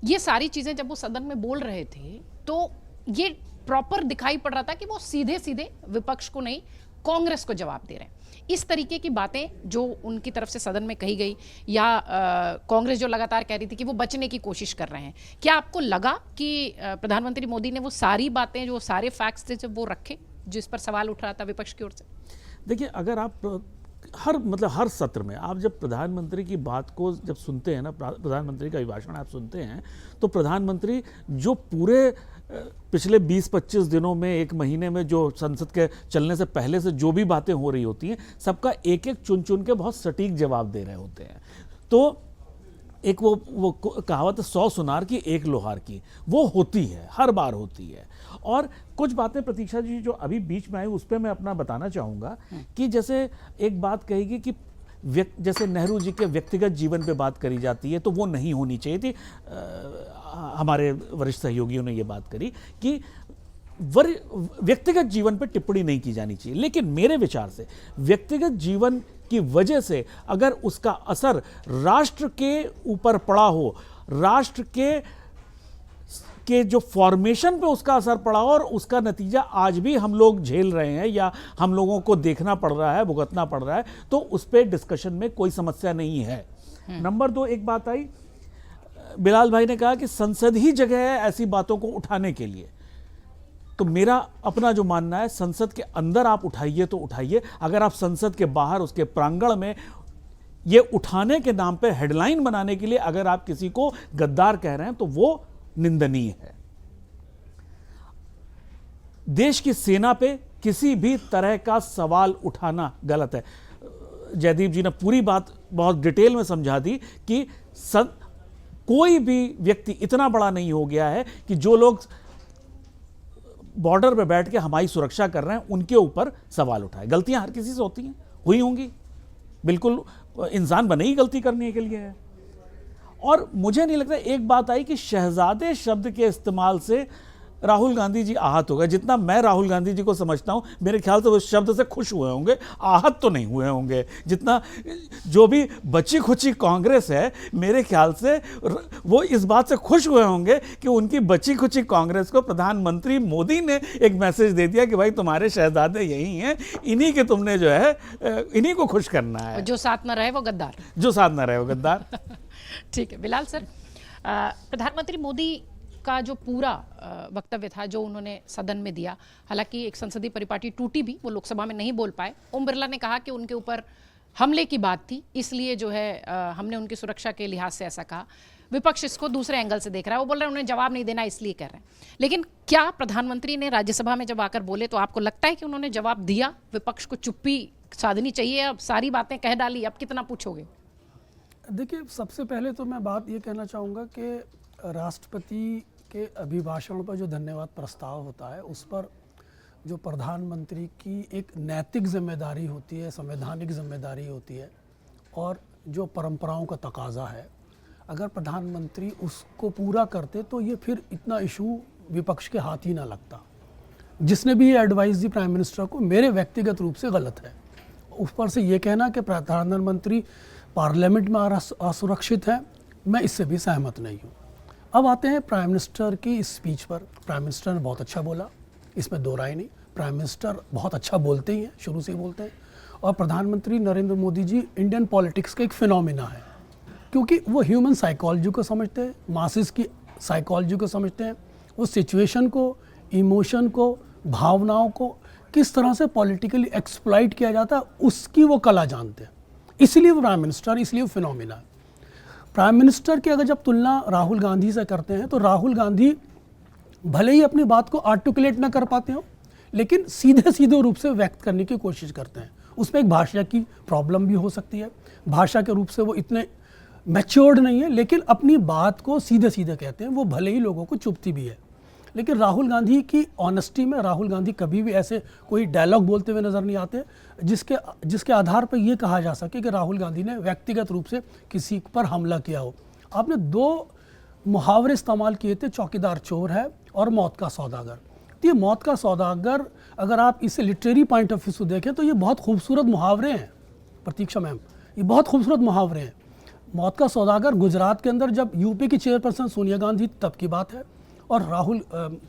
ये सारी चीज़ें जब वो सदन में बोल रहे थे तो ये प्रॉपर दिखाई पड़ रहा था कि वो सीधे सीधे विपक्ष को नहीं कांग्रेस को जवाब दे रहे हैं। इस तरीके की बातें जो उनकी तरफ से सदन में कही गई, या कांग्रेस जो लगातार कह रही थी कि वो बचने की कोशिश कर रहे हैं, क्या आपको लगा कि प्रधानमंत्री मोदी ने वो सारी बातें, जो सारे फैक्ट्स थे, जब वो रखे जिस पर सवाल उठ रहा था विपक्ष की ओर से? देखिए, अगर आप हर सत्र में आप जब प्रधानमंत्री की बात को जब सुनते हैं ना, प्रधानमंत्री का अभिभाषण आप सुनते हैं, तो प्रधानमंत्री जो पूरे पिछले 20-25 दिनों में, एक महीने में, जो संसद के चलने से पहले से जो भी बातें हो रही होती हैं, सबका एक एक चुन चुन के बहुत सटीक जवाब दे रहे होते हैं। तो एक वो कहावत 100 सुनार की 1 लोहार की, वो होती है, हर बार होती है। और कुछ बातें प्रतीक्षा जी जो अभी बीच में आई उस पर मैं अपना बताना चाहूँगा कि जैसे एक बात कहेगी कि जैसे नेहरू जी के व्यक्तिगत जीवन पे बात करी जाती है, तो वो नहीं होनी चाहिए थी। हमारे वरिष्ठ सहयोगियों ने ये बात करी कि व्यक्तिगत जीवन पे टिप्पणी नहीं की जानी चाहिए। लेकिन मेरे विचार से व्यक्तिगत जीवन की वजह से अगर उसका असर राष्ट्र के ऊपर पड़ा हो, राष्ट्र के जो फॉर्मेशन पे उसका असर पड़ा और उसका नतीजा आज भी हम लोग झेल रहे हैं या हम लोगों को देखना पड़ रहा है, भुगतना पड़ रहा है, तो उस पर डिस्कशन में कोई समस्या नहीं है। नंबर 2, एक बात आई, बिलाल भाई ने कहा कि संसद ही जगह है ऐसी बातों को उठाने के लिए। तो मेरा अपना जो मानना है, संसद के अंदर आप उठाइए तो उठाइए, अगर आप संसद के बाहर उसके प्रांगण में ये उठाने के नाम पे हेडलाइन बनाने के लिए अगर आप किसी को गद्दार कह रहे हैं तो वो निंदनीय है। देश की सेना पे किसी भी तरह का सवाल उठाना गलत है। जयदीप जी ने पूरी बात बहुत डिटेल में समझा दी कि कोई भी व्यक्ति इतना बड़ा नहीं हो गया है कि जो लोग बॉर्डर पे बैठ के हमारी सुरक्षा कर रहे हैं उनके ऊपर सवाल उठाए। गलतियां हर किसी से होती हैं, हुई होंगी, बिल्कुल, इंसान बने ही गलती करने के लिए है। और मुझे नहीं लगता, एक बात आई कि शहजादे शब्द के इस्तेमाल से राहुल गांधी जी आहत हो गए। जितना मैं राहुल गांधी जी को समझता हूं, मेरे ख्याल से वो शब्द से खुश हुए होंगे, आहत तो नहीं हुए होंगे। जितना जो भी बची खुची कांग्रेस है, मेरे ख्याल से वो इस बात से खुश हुए होंगे कि उनकी बची खुची कांग्रेस को प्रधानमंत्री मोदी ने एक मैसेज दे दिया कि भाई तुम्हारे शहजादे यही हैं, इन्हीं के तुमने जो है इन्हीं को खुश करना है। जो साथ न रहे वो गद्दार, जो साथ न रहे वो गद्दार। ठीक है बिलाल सर, प्रधानमंत्री मोदी का जो पूरा वक्तव्य था जो उन्होंने सदन में दिया, हालांकि एक संसदीय परिपाटी टूटी भी, वो लोकसभा में नहीं बोल पाए। ओम बिरला ने कहा कि उनके ऊपर हमले की बात थी, इसलिए जो है हमने उनकी सुरक्षा के लिहाज से ऐसा कहा। विपक्ष इसको दूसरे एंगल से देख रहा है, वो बोल रहे हैं उन्हें जवाब नहीं देना इसलिए कर रहे हैं। लेकिन क्या प्रधानमंत्री ने राज्यसभा में जब आकर बोले तो आपको लगता है कि उन्होंने जवाब दिया? विपक्ष को चुप्पी साधनी चाहिए, अब सारी बातें कह डाली, अब कितना पूछोगे? देखिए, सबसे पहले तो मैं बात ये कहना चाहूँगा कि राष्ट्रपति के अभिभाषण पर जो धन्यवाद प्रस्ताव होता है, उस पर जो प्रधानमंत्री की एक नैतिक जिम्मेदारी होती है, संवैधानिक जिम्मेदारी होती है और जो परंपराओं का तकाजा है, अगर प्रधानमंत्री उसको पूरा करते तो ये फिर इतना इशू विपक्ष के हाथ ही ना लगता। जिसने भी ये एडवाइस दी प्राइम मिनिस्टर को, मेरे व्यक्तिगत रूप से गलत है। ऊपर से ये कहना कि प्रधानमंत्री पार्लियामेंट में असुरक्षित है, मैं इससे भी सहमत नहीं हूँ। अब आते हैं प्राइम मिनिस्टर की स्पीच पर। प्राइम मिनिस्टर ने बहुत अच्छा बोला, इसमें दो राय नहीं। प्राइम मिनिस्टर बहुत अच्छा बोलते ही हैं, शुरू से ही बोलते हैं। और प्रधानमंत्री नरेंद्र मोदी जी इंडियन पॉलिटिक्स का एक फिनोमिना है, क्योंकि वो ह्यूमन साइकोलॉजी को समझते हैं, मासेस की साइकोलॉजी को समझते हैं, वो सिचुएशन को, इमोशन को, भावनाओं को किस तरह से पॉलिटिकली एक्सप्लॉइट किया जाता है, उसकी वो कला जानते हैं। इसलिए वो प्राइम मिनिस्टर, इसलिए वो फिनोमिना है। प्राइम मिनिस्टर की अगर जब तुलना राहुल गांधी से करते हैं तो राहुल गांधी भले ही अपनी बात को आर्टिकुलेट ना कर पाते हो, लेकिन सीधे सीधे रूप से व्यक्त करने की कोशिश करते हैं। उसमें एक भाषा की प्रॉब्लम भी हो सकती है, भाषा के रूप से वो इतने मैच्योर्ड नहीं है, लेकिन अपनी बात को सीधे सीधे कहते हैं। वो भले ही लोगों को चुभती भी है, लेकिन राहुल गांधी की ऑनेस्टी में राहुल गांधी कभी भी ऐसे कोई डायलॉग बोलते हुए नज़र नहीं आते जिसके आधार पर यह कहा जा सके कि राहुल गांधी ने व्यक्तिगत रूप से किसी पर हमला किया हो। आपने दो मुहावरे इस्तेमाल किए थे, चौकीदार चोर है और मौत का सौदागर। तो ये मौत का सौदागर, अगर आप इसे लिटरेरी पॉइंट ऑफ व्यू से देखें तो ये बहुत खूबसूरत मुहावरे हैं। प्रतीक्षा मैम, ये बहुत खूबसूरत मुहावरे हैं। मौत का सौदागर गुजरात के अंदर जब यूपी की चेयरपर्सन सोनिया गांधी तब की बात है, और राहुल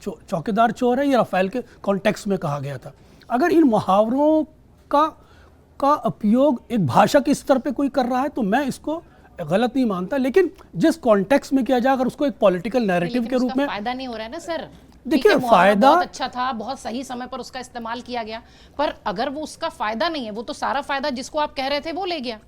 चौकीदार चोर है, ये राफेल के कॉन्टेक्स्ट में कहा गया था। अगर इन मुहावरों का उपयोग एक भाषा के स्तर पे कोई कर रहा है तो मैं इसको गलत नहीं मानता, लेकिन जिस कॉन्टेक्स्ट में किया जाए, अगर उसको एक पॉलिटिकल नैरेटिव के रूप में, फायदा नहीं हो रहा है ना सर। देखिए, फायदा बहुत अच्छा था, बहुत सही समय पर उसका इस्तेमाल किया गया, पर अगर वो उसका फायदा नहीं है, वो तो सारा फायदा जिसको आप कह रहे थे वो ले गया।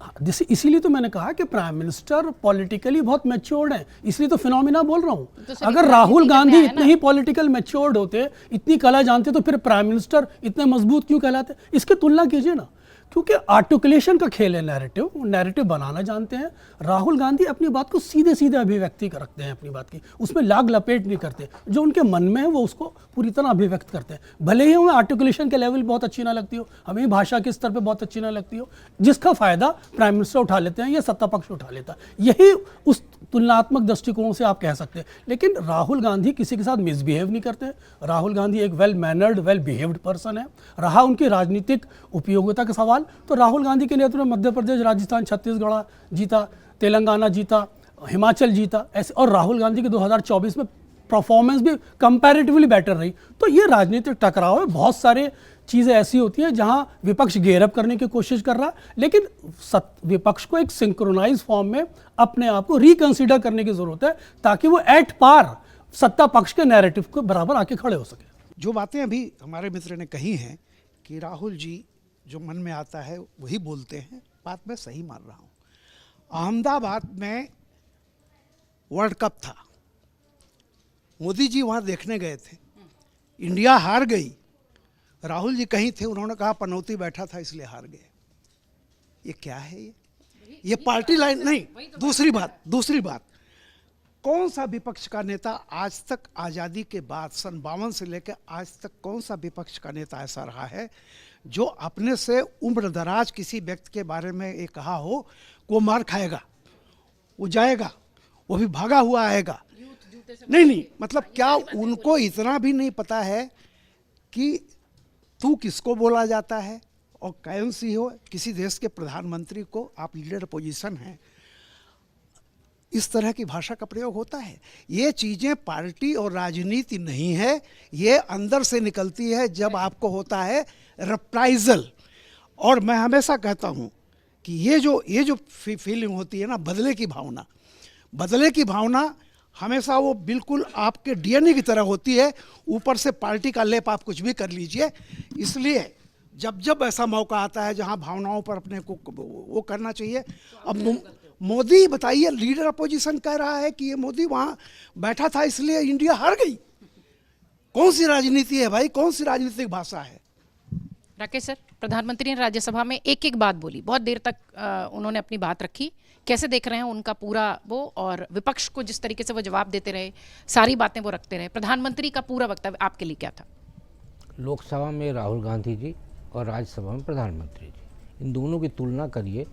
इसीलिए तो मैंने कहा कि प्राइम मिनिस्टर पॉलिटिकली बहुत मैच्योर्ड है, इसलिए तो फिनोमिना बोल रहा हूँ। तो अगर राहुल गांधी इतने ही पॉलिटिकल मैच्योर्ड होते, इतनी कला जानते, तो फिर प्राइम मिनिस्टर इतने मजबूत क्यों कहलाते? इसकी तुलना कीजिए ना, क्योंकि आर्टिकुलेशन का खेल है, नैरेटिव बनाना जानते हैं। राहुल गांधी अपनी बात को सीधे सीधे अभिव्यक्ति रखते हैं, अपनी बात की उसमें लाग लपेट नहीं करते। जो उनके मन में है वो उसको पूरी तरह अभिव्यक्त करते हैं, भले ही उन्हें आर्टिकुलेशन के लेवल बहुत अच्छी ना लगती हो, हमें भाषा के स्तर पे बहुत अच्छी ना लगती हो। जिसका फायदा प्राइम मिनिस्टर उठा लेते हैं या सत्ता पक्ष उठा लेता है, यही तुलनात्मक दृष्टिकोण से आप कह सकते हैं। लेकिन राहुल गांधी किसी के साथ मिसबिहेव नहीं करते। राहुल गांधी एक well mannered, well behaved person है। रहा उनकी राजनीतिक उपयोगिता का सवाल, तो राहुल गांधी के नेतृत्व में मध्य प्रदेश, राजस्थान, छत्तीसगढ़ जीता, तेलंगाना जीता, हिमाचल जीता, ऐसे। और राहुल गांधी के 2024 में परफॉर्मेंस भी कंपैरेटिवली बेटर रही। तो ये राजनीतिक टकराव में बहुत सारे चीज़ें ऐसी होती हैं जहां विपक्ष गेयरअप करने की कोशिश कर रहा है, लेकिन विपक्ष को एक सिंक्रोनाइज फॉर्म में अपने आप को रिकंसीडर करने की जरूरत है, ताकि वो एट पार सत्ता पक्ष के नैरेटिव को बराबर आके खड़े हो सके। जो बातें अभी हमारे मित्र ने कही हैं कि राहुल जी जो मन में आता है वही बोलते हैं, बात मैं सही मान रहा हूँ। अहमदाबाद में वर्ल्ड कप था, मोदी जी वहाँ देखने गए थे, इंडिया हार गई, राहुल जी कहीं थे, उन्होंने कहा पनौती बैठा था इसलिए हार गए। ये क्या है? ये पार्टी लाइन नहीं। दूसरी बात, कौन सा विपक्ष का नेता आज तक, आज़ादी के बाद सन 52 से लेकर आज तक, कौन सा विपक्ष का नेता ऐसा रहा है जो अपने से उम्र दराज किसी व्यक्ति के बारे में ये कहा हो वो मार खाएगा, वो जाएगा, वो भी भागा हुआ आएगा? नहीं, मतलब क्या उनको इतना भी नहीं पता है कि तू किसको बोला जाता है और कौन सी हो? किसी देश के प्रधानमंत्री को आप लीडर पोजीशन हैं, इस तरह की भाषा का प्रयोग होता है। ये चीज़ें पार्टी और राजनीति नहीं है, ये अंदर से निकलती है जब आपको होता है रिप्राइजल। और मैं हमेशा कहता हूँ कि ये जो फीलिंग होती है ना, बदले की भावना हमेशा वो बिल्कुल आपके डीएनए की तरह होती है। ऊपर से पार्टी का लेप आप कुछ भी कर लीजिए। इसलिए जब ऐसा मौका आता है जहां भावनाओं पर अपने को वो करना चाहिए। अब मोदी बताइए, लीडर अपोजिशन कह रहा है कि ये मोदी वहां बैठा था इसलिए इंडिया हार गई। कौन सी राजनीति है भाई? कौन सी राजनीतिक भाषा है? राकेश सर, प्रधानमंत्री ने राज्यसभा में एक एक बात बोली, बहुत देर तक उन्होंने अपनी बात रखी। कैसे देख रहे हैं उनका पूरा वो, और विपक्ष को जिस तरीके से वो जवाब देते रहे, सारी बातें वो रखते रहे, प्रधानमंत्री का पूरा वक्तव्य आपके लिए क्या था? लोकसभा में राहुल गांधी जी और राज्यसभा में प्रधानमंत्री जी, इन दोनों की तुलना करिए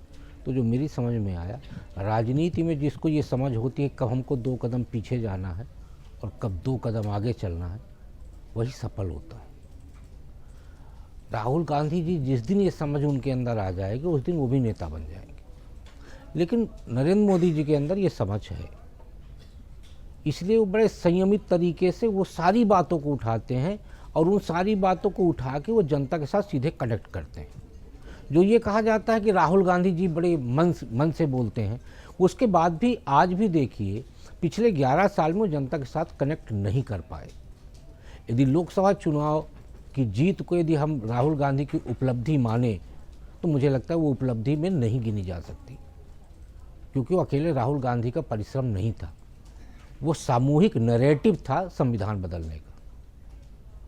तो जो मेरी समझ में आया, राजनीति में जिसको ये समझ होती है कब हमको 2 कदम पीछे जाना है और कब 2 कदम आगे चलना है, वही सफल होता है। राहुल गांधी जी जिस दिन ये समझ उनके अंदर आ जाएगी उस दिन वो भी नेता बन जाएंगे। लेकिन नरेंद्र मोदी जी के अंदर ये समझ है, इसलिए वो बड़े संयमित तरीके से वो सारी बातों को उठाते हैं और उन सारी बातों को उठा के वो जनता के साथ सीधे कनेक्ट करते हैं। जो ये कहा जाता है कि राहुल गांधी जी बड़े मन से बोलते हैं, उसके बाद भी आज भी देखिए पिछले 11 साल में वो जनता के साथ कनेक्ट नहीं कर पाए। यदि लोकसभा चुनाव की जीत को यदि हम राहुल गांधी की उपलब्धि माने तो मुझे लगता है वो उपलब्धि में नहीं गिनी जा सकती, क्योंकि वो अकेले राहुल गांधी का परिश्रम नहीं था, वो सामूहिक नैरेटिव था संविधान बदलने का,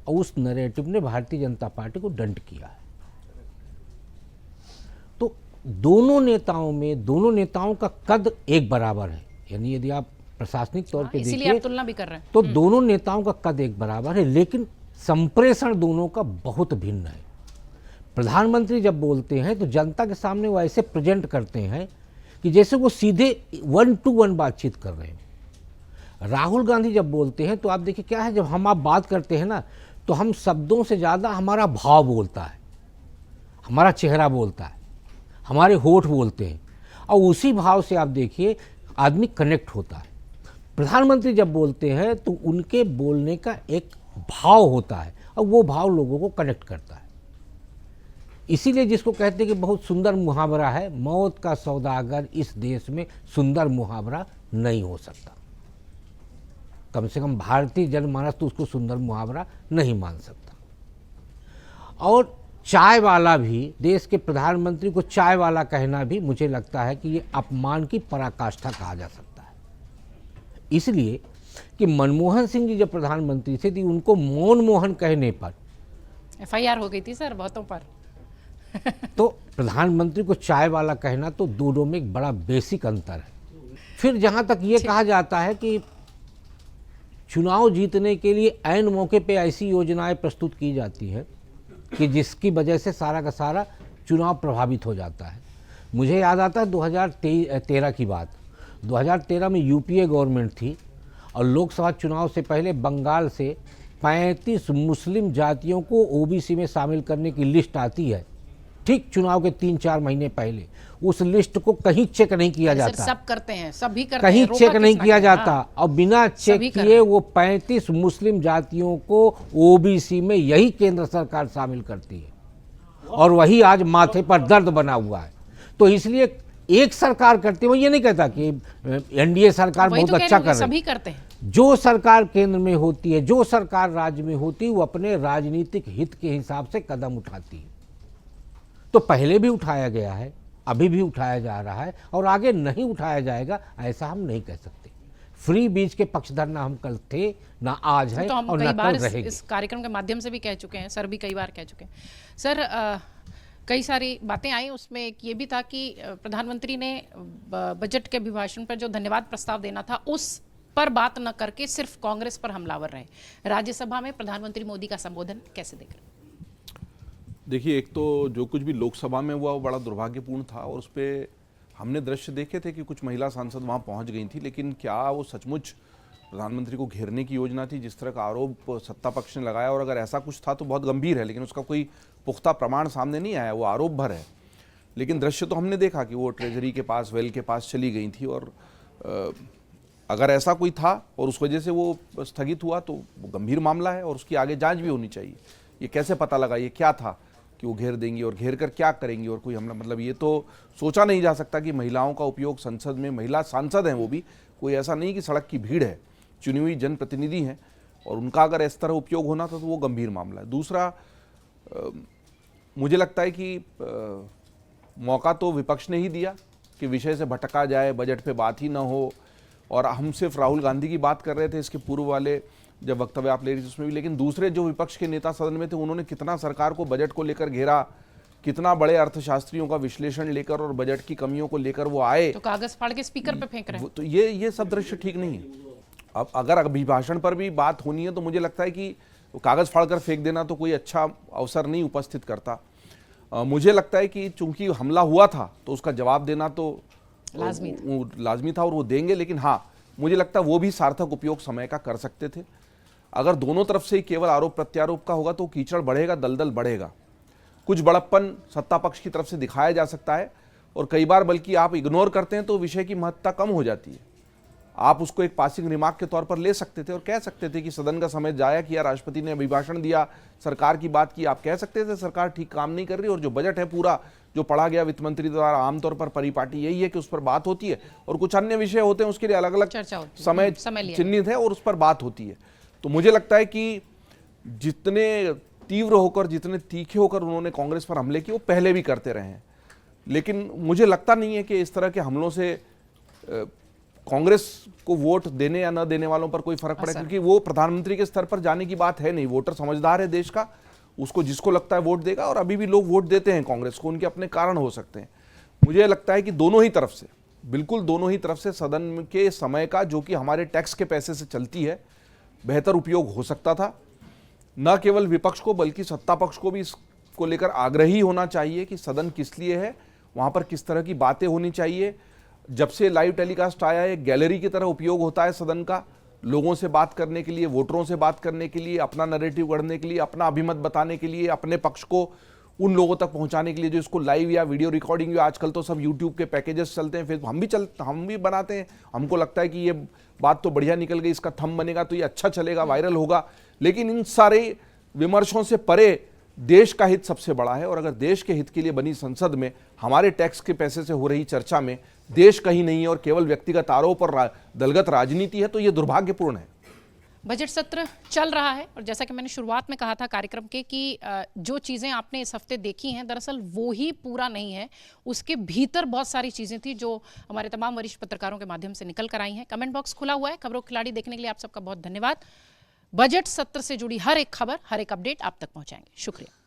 और उस नैरेटिव ने भारतीय जनता पार्टी को दंड किया है। तो दोनों नेताओं का कद एक बराबर है, यानी यदि आप प्रशासनिक तौर पे इसीलिए देखिए आप तुलना भी कर रहे हैं तो दोनों नेताओं का कद एक बराबर है, लेकिन संप्रेषण दोनों का बहुत भिन्न है। प्रधानमंत्री जब बोलते हैं तो जनता के सामने वो ऐसे प्रेजेंट करते हैं कि जैसे वो सीधे 1-to-1 बातचीत कर रहे हैं। राहुल गांधी जब बोलते हैं तो आप देखिए क्या है, जब हम आप बात करते हैं ना तो हम शब्दों से ज़्यादा हमारा भाव बोलता है, हमारा चेहरा बोलता है, हमारे होठ बोलते हैं, और उसी भाव से आप देखिए आदमी कनेक्ट होता है। प्रधानमंत्री जब बोलते हैं तो उनके बोलने का एक भाव होता है और वो भाव लोगों को कनेक्ट करता है। इसीलिए जिसको कहते हैं कि बहुत सुंदर मुहावरा है, मौत का सौदागर इस देश में सुंदर मुहावरा नहीं हो सकता। कम से कम भारतीय जनमानस तो उसको सुंदर मुहावरा नहीं मान सकता। और चाय वाला भी, देश के प्रधानमंत्री को चाय वाला कहना भी मुझे लगता है कि ये अपमान की पराकाष्ठा कहा जा सकता है। इसलिए कि मनमोहन सिंह जी जब प्रधानमंत्री थे तो उनको मौन मोहन कहने पर FIR हो गई थी सर बहुतों पर। तो प्रधानमंत्री को चाय वाला कहना, तो दोनों में एक बड़ा बेसिक अंतर है। फिर जहां तक ये कहा जाता है कि चुनाव जीतने के लिए ऐन मौके पे ऐसी योजनाएं प्रस्तुत की जाती हैं कि जिसकी वजह से सारा का सारा चुनाव प्रभावित हो जाता है। मुझे याद आता है 2013 की बात। 2013 में यूपीए गवर्नमेंट थी और लोकसभा चुनाव से पहले बंगाल से 35 मुस्लिम जातियों को ओबीसी में शामिल करने की लिस्ट आती है, ठीक चुनाव के 3-4 महीने पहले। उस लिस्ट को कहीं चेक नहीं किया सर, जाता, सब करते हैं, सभी करते कहीं हैं, रोका चेक नहीं किसने किया किया? जाता हाँ। और बिना चेक सभी कर किए रहे वो 35 मुस्लिम जातियों को ओबीसी में यही केंद्र सरकार शामिल करती है और वही आज माथे पर दर्द बना हुआ है। तो इसलिए एक सरकार करती है, वो ये नहीं कहता कि एनडीए सरकार वही बहुत तो कह अच्छा रही हूँ कर कि रही सभी है। करते हैं। जो सरकार केंद्र में होती है, जो सरकार राज्य में होती है, वो अपने राजनीतिक हित के हिसाब से कदम उठाती है। तो पहले भी उठाया गया है, अभी भी उठाया जा रहा है और आगे नहीं उठाया जाएगा ऐसा हम नहीं कह सकते। फ्री बीज के पक्षधर ना हम कल थे, ना आज है तो हम और कई ना बार कल रहेंगे। इस कार्यक्रम के माध्यम से भी कह चुके हैं, सर भी कई बार कह चुके हैं। सर, कई सारी बातें आई, उसमें एक ये भी था कि प्रधानमंत्री ने बजट के अभिभाषण पर जो धन्यवाद प्रस्ताव देना था उस पर बात न करके सिर्फ कांग्रेस पर हमलावर रहे। राज्यसभा में प्रधानमंत्री मोदी का संबोधन कैसे देख रहे हैं? देखिए, एक तो जो कुछ भी लोकसभा में हुआ वो बड़ा दुर्भाग्यपूर्ण था और उस पर हमने दृश्य देखे थे कि कुछ महिला सांसद वहाँ पहुँच गई थी, लेकिन क्या वो सचमुच प्रधानमंत्री को घेरने की योजना थी जिस तरह का आरोप सत्ता पक्ष ने लगाया? और अगर ऐसा कुछ था तो बहुत गंभीर है, लेकिन उसका कोई पुख्ता प्रमाण सामने नहीं आया, वो आरोप भर है। लेकिन दृश्य तो हमने देखा कि वो ट्रेजरी के पास, वेल के पास चली गई थी और अगर ऐसा कोई था और उस वजह से वो स्थगित हुआ तो वो गंभीर मामला है और उसकी आगे जांच भी होनी चाहिए। ये कैसे पता लगा, ये क्या था कि वो घेर देंगी और घेर कर क्या करेंगी और कोई हमला? मतलब ये तो सोचा नहीं जा सकता कि महिलाओं का उपयोग संसद में, महिला सांसद हैं वो भी, कोई ऐसा नहीं कि सड़क की भीड़ है, चुनी हुई जनप्रतिनिधि हैं और उनका अगर इस तरह उपयोग होना था तो वो गंभीर मामला है। दूसरा, मुझे लगता है कि मौका तो विपक्ष ने ही दिया कि विषय से भटका जाए, बजट पे बात ही ना हो। और हम सिर्फ राहुल गांधी की बात कर रहे थे, इसके पूर्व वाले जब वक्तव्य आप ले रही थी उसमें भी, लेकिन दूसरे जो विपक्ष के नेता सदन में थे उन्होंने कितना सरकार को बजट को लेकर घेरा, कितना बड़े अर्थशास्त्रियों का विश्लेषण लेकर और बजट की कमियों को लेकर वो आए। तो कागज फाड़ के स्पीकर पे फेंक रहे हैं। तो ये सब दृश्य ठीक नहीं है। अब अगर अभिभाषण पर भी बात होनी है तो मुझे लगता है कि कागज फाड़कर फेंक देना तो कोई अच्छा अवसर नहीं उपस्थित करता। मुझे लगता है कि चूंकि हमला हुआ था तो उसका जवाब देना तो लाजमी था और वो देंगे, लेकिन हाँ, मुझे लगता है वो भी सार्थक उपयोग समय का कर सकते थे। अगर दोनों तरफ से ही केवल आरोप प्रत्यारोप का होगा तो कीचड़ बढ़ेगा, दलदल बढ़ेगा। कुछ बड़प्पन सत्ता पक्ष की तरफ से दिखाया जा सकता है और कई बार बल्कि आप इग्नोर करते हैं तो विषय की महत्ता कम हो जाती है। आप उसको एक पासिंग रिमार्क के तौर पर ले सकते थे और कह सकते थे कि सदन का समय जाया किया, राष्ट्रपति ने अभिभाषण दिया, सरकार की बात की, आप कह सकते थे सरकार ठीक काम नहीं कर रही और जो बजट है पूरा जो पढ़ा गया वित्त मंत्री द्वारा, आमतौर पर परिपाटी यही है कि उस पर बात होती है और कुछ अन्य विषय होते हैं उसके लिए अलग अलग चर्चा होती है, समय चिन्हित है और उस पर बात होती है। तो मुझे लगता है कि जितने तीव्र होकर, जितने तीखे होकर उन्होंने कांग्रेस पर हमले किए वो पहले भी करते रहे हैं, लेकिन मुझे लगता नहीं है कि इस तरह के हमलों से कांग्रेस को वोट देने या न देने वालों पर कोई फर्क पड़े, क्योंकि वो प्रधानमंत्री के स्तर पर जाने की बात है नहीं। वोटर समझदार है देश का, उसको जिसको लगता है वोट देगा और अभी भी लोग वोट देते हैं कांग्रेस को, उनके अपने कारण हो सकते हैं। मुझे लगता है कि दोनों ही तरफ से, बिल्कुल दोनों ही तरफ से सदन के समय का, जो कि हमारे टैक्स के पैसे से चलती है, बेहतर उपयोग हो सकता था। न केवल विपक्ष को बल्कि सत्ता पक्ष को भी इसको लेकर आग्रही होना चाहिए कि सदन किस लिए है, वहाँ पर किस तरह की बातें होनी चाहिए। जब से लाइव टेलीकास्ट आया है, गैलरी की तरह उपयोग होता है सदन का, लोगों से बात करने के लिए, वोटरों से बात करने के लिए, अपना नैरेटिव गढ़ने के लिए, अपना अभिमत बताने के लिए, अपने पक्ष को उन लोगों तक पहुंचाने के लिए जो इसको लाइव या वीडियो रिकॉर्डिंग, जो आजकल तो सब यूट्यूब के पैकेजेस चलते हैं, फेसबुक हम भी बनाते हैं, हमको लगता है कि ये बात तो बढ़िया निकल गई, इसका थंब बनेगा तो ये अच्छा चलेगा, वायरल होगा। लेकिन इन सारे विमर्शों से परे देश का हित सबसे बड़ा है और अगर देश के हित के लिए बनी संसद में हमारे टैक्स के पैसे से हो रही चर्चा में देश कहीं नहीं है और केवल व्यक्तिगत आरोप और दलगत राजनीति है, तो ये दुर्भाग्यपूर्ण है। बजट सत्र चल रहा है और जैसा कि मैंने शुरुआत में कहा था कार्यक्रम के कि जो चीज़ें आपने इस हफ्ते देखी हैं दरअसल वो ही पूरा नहीं है, उसके भीतर बहुत सारी चीज़ें थी जो हमारे तमाम वरिष्ठ पत्रकारों के माध्यम से निकल कर आई हैं। कमेंट बॉक्स खुला हुआ है। खबरों खिलाड़ी देखने के लिए आप सबका बहुत धन्यवाद। बजट सत्र से जुड़ी हर एक खबर, हर एक अपडेट आप तक पहुंचाएंगे। शुक्रिया।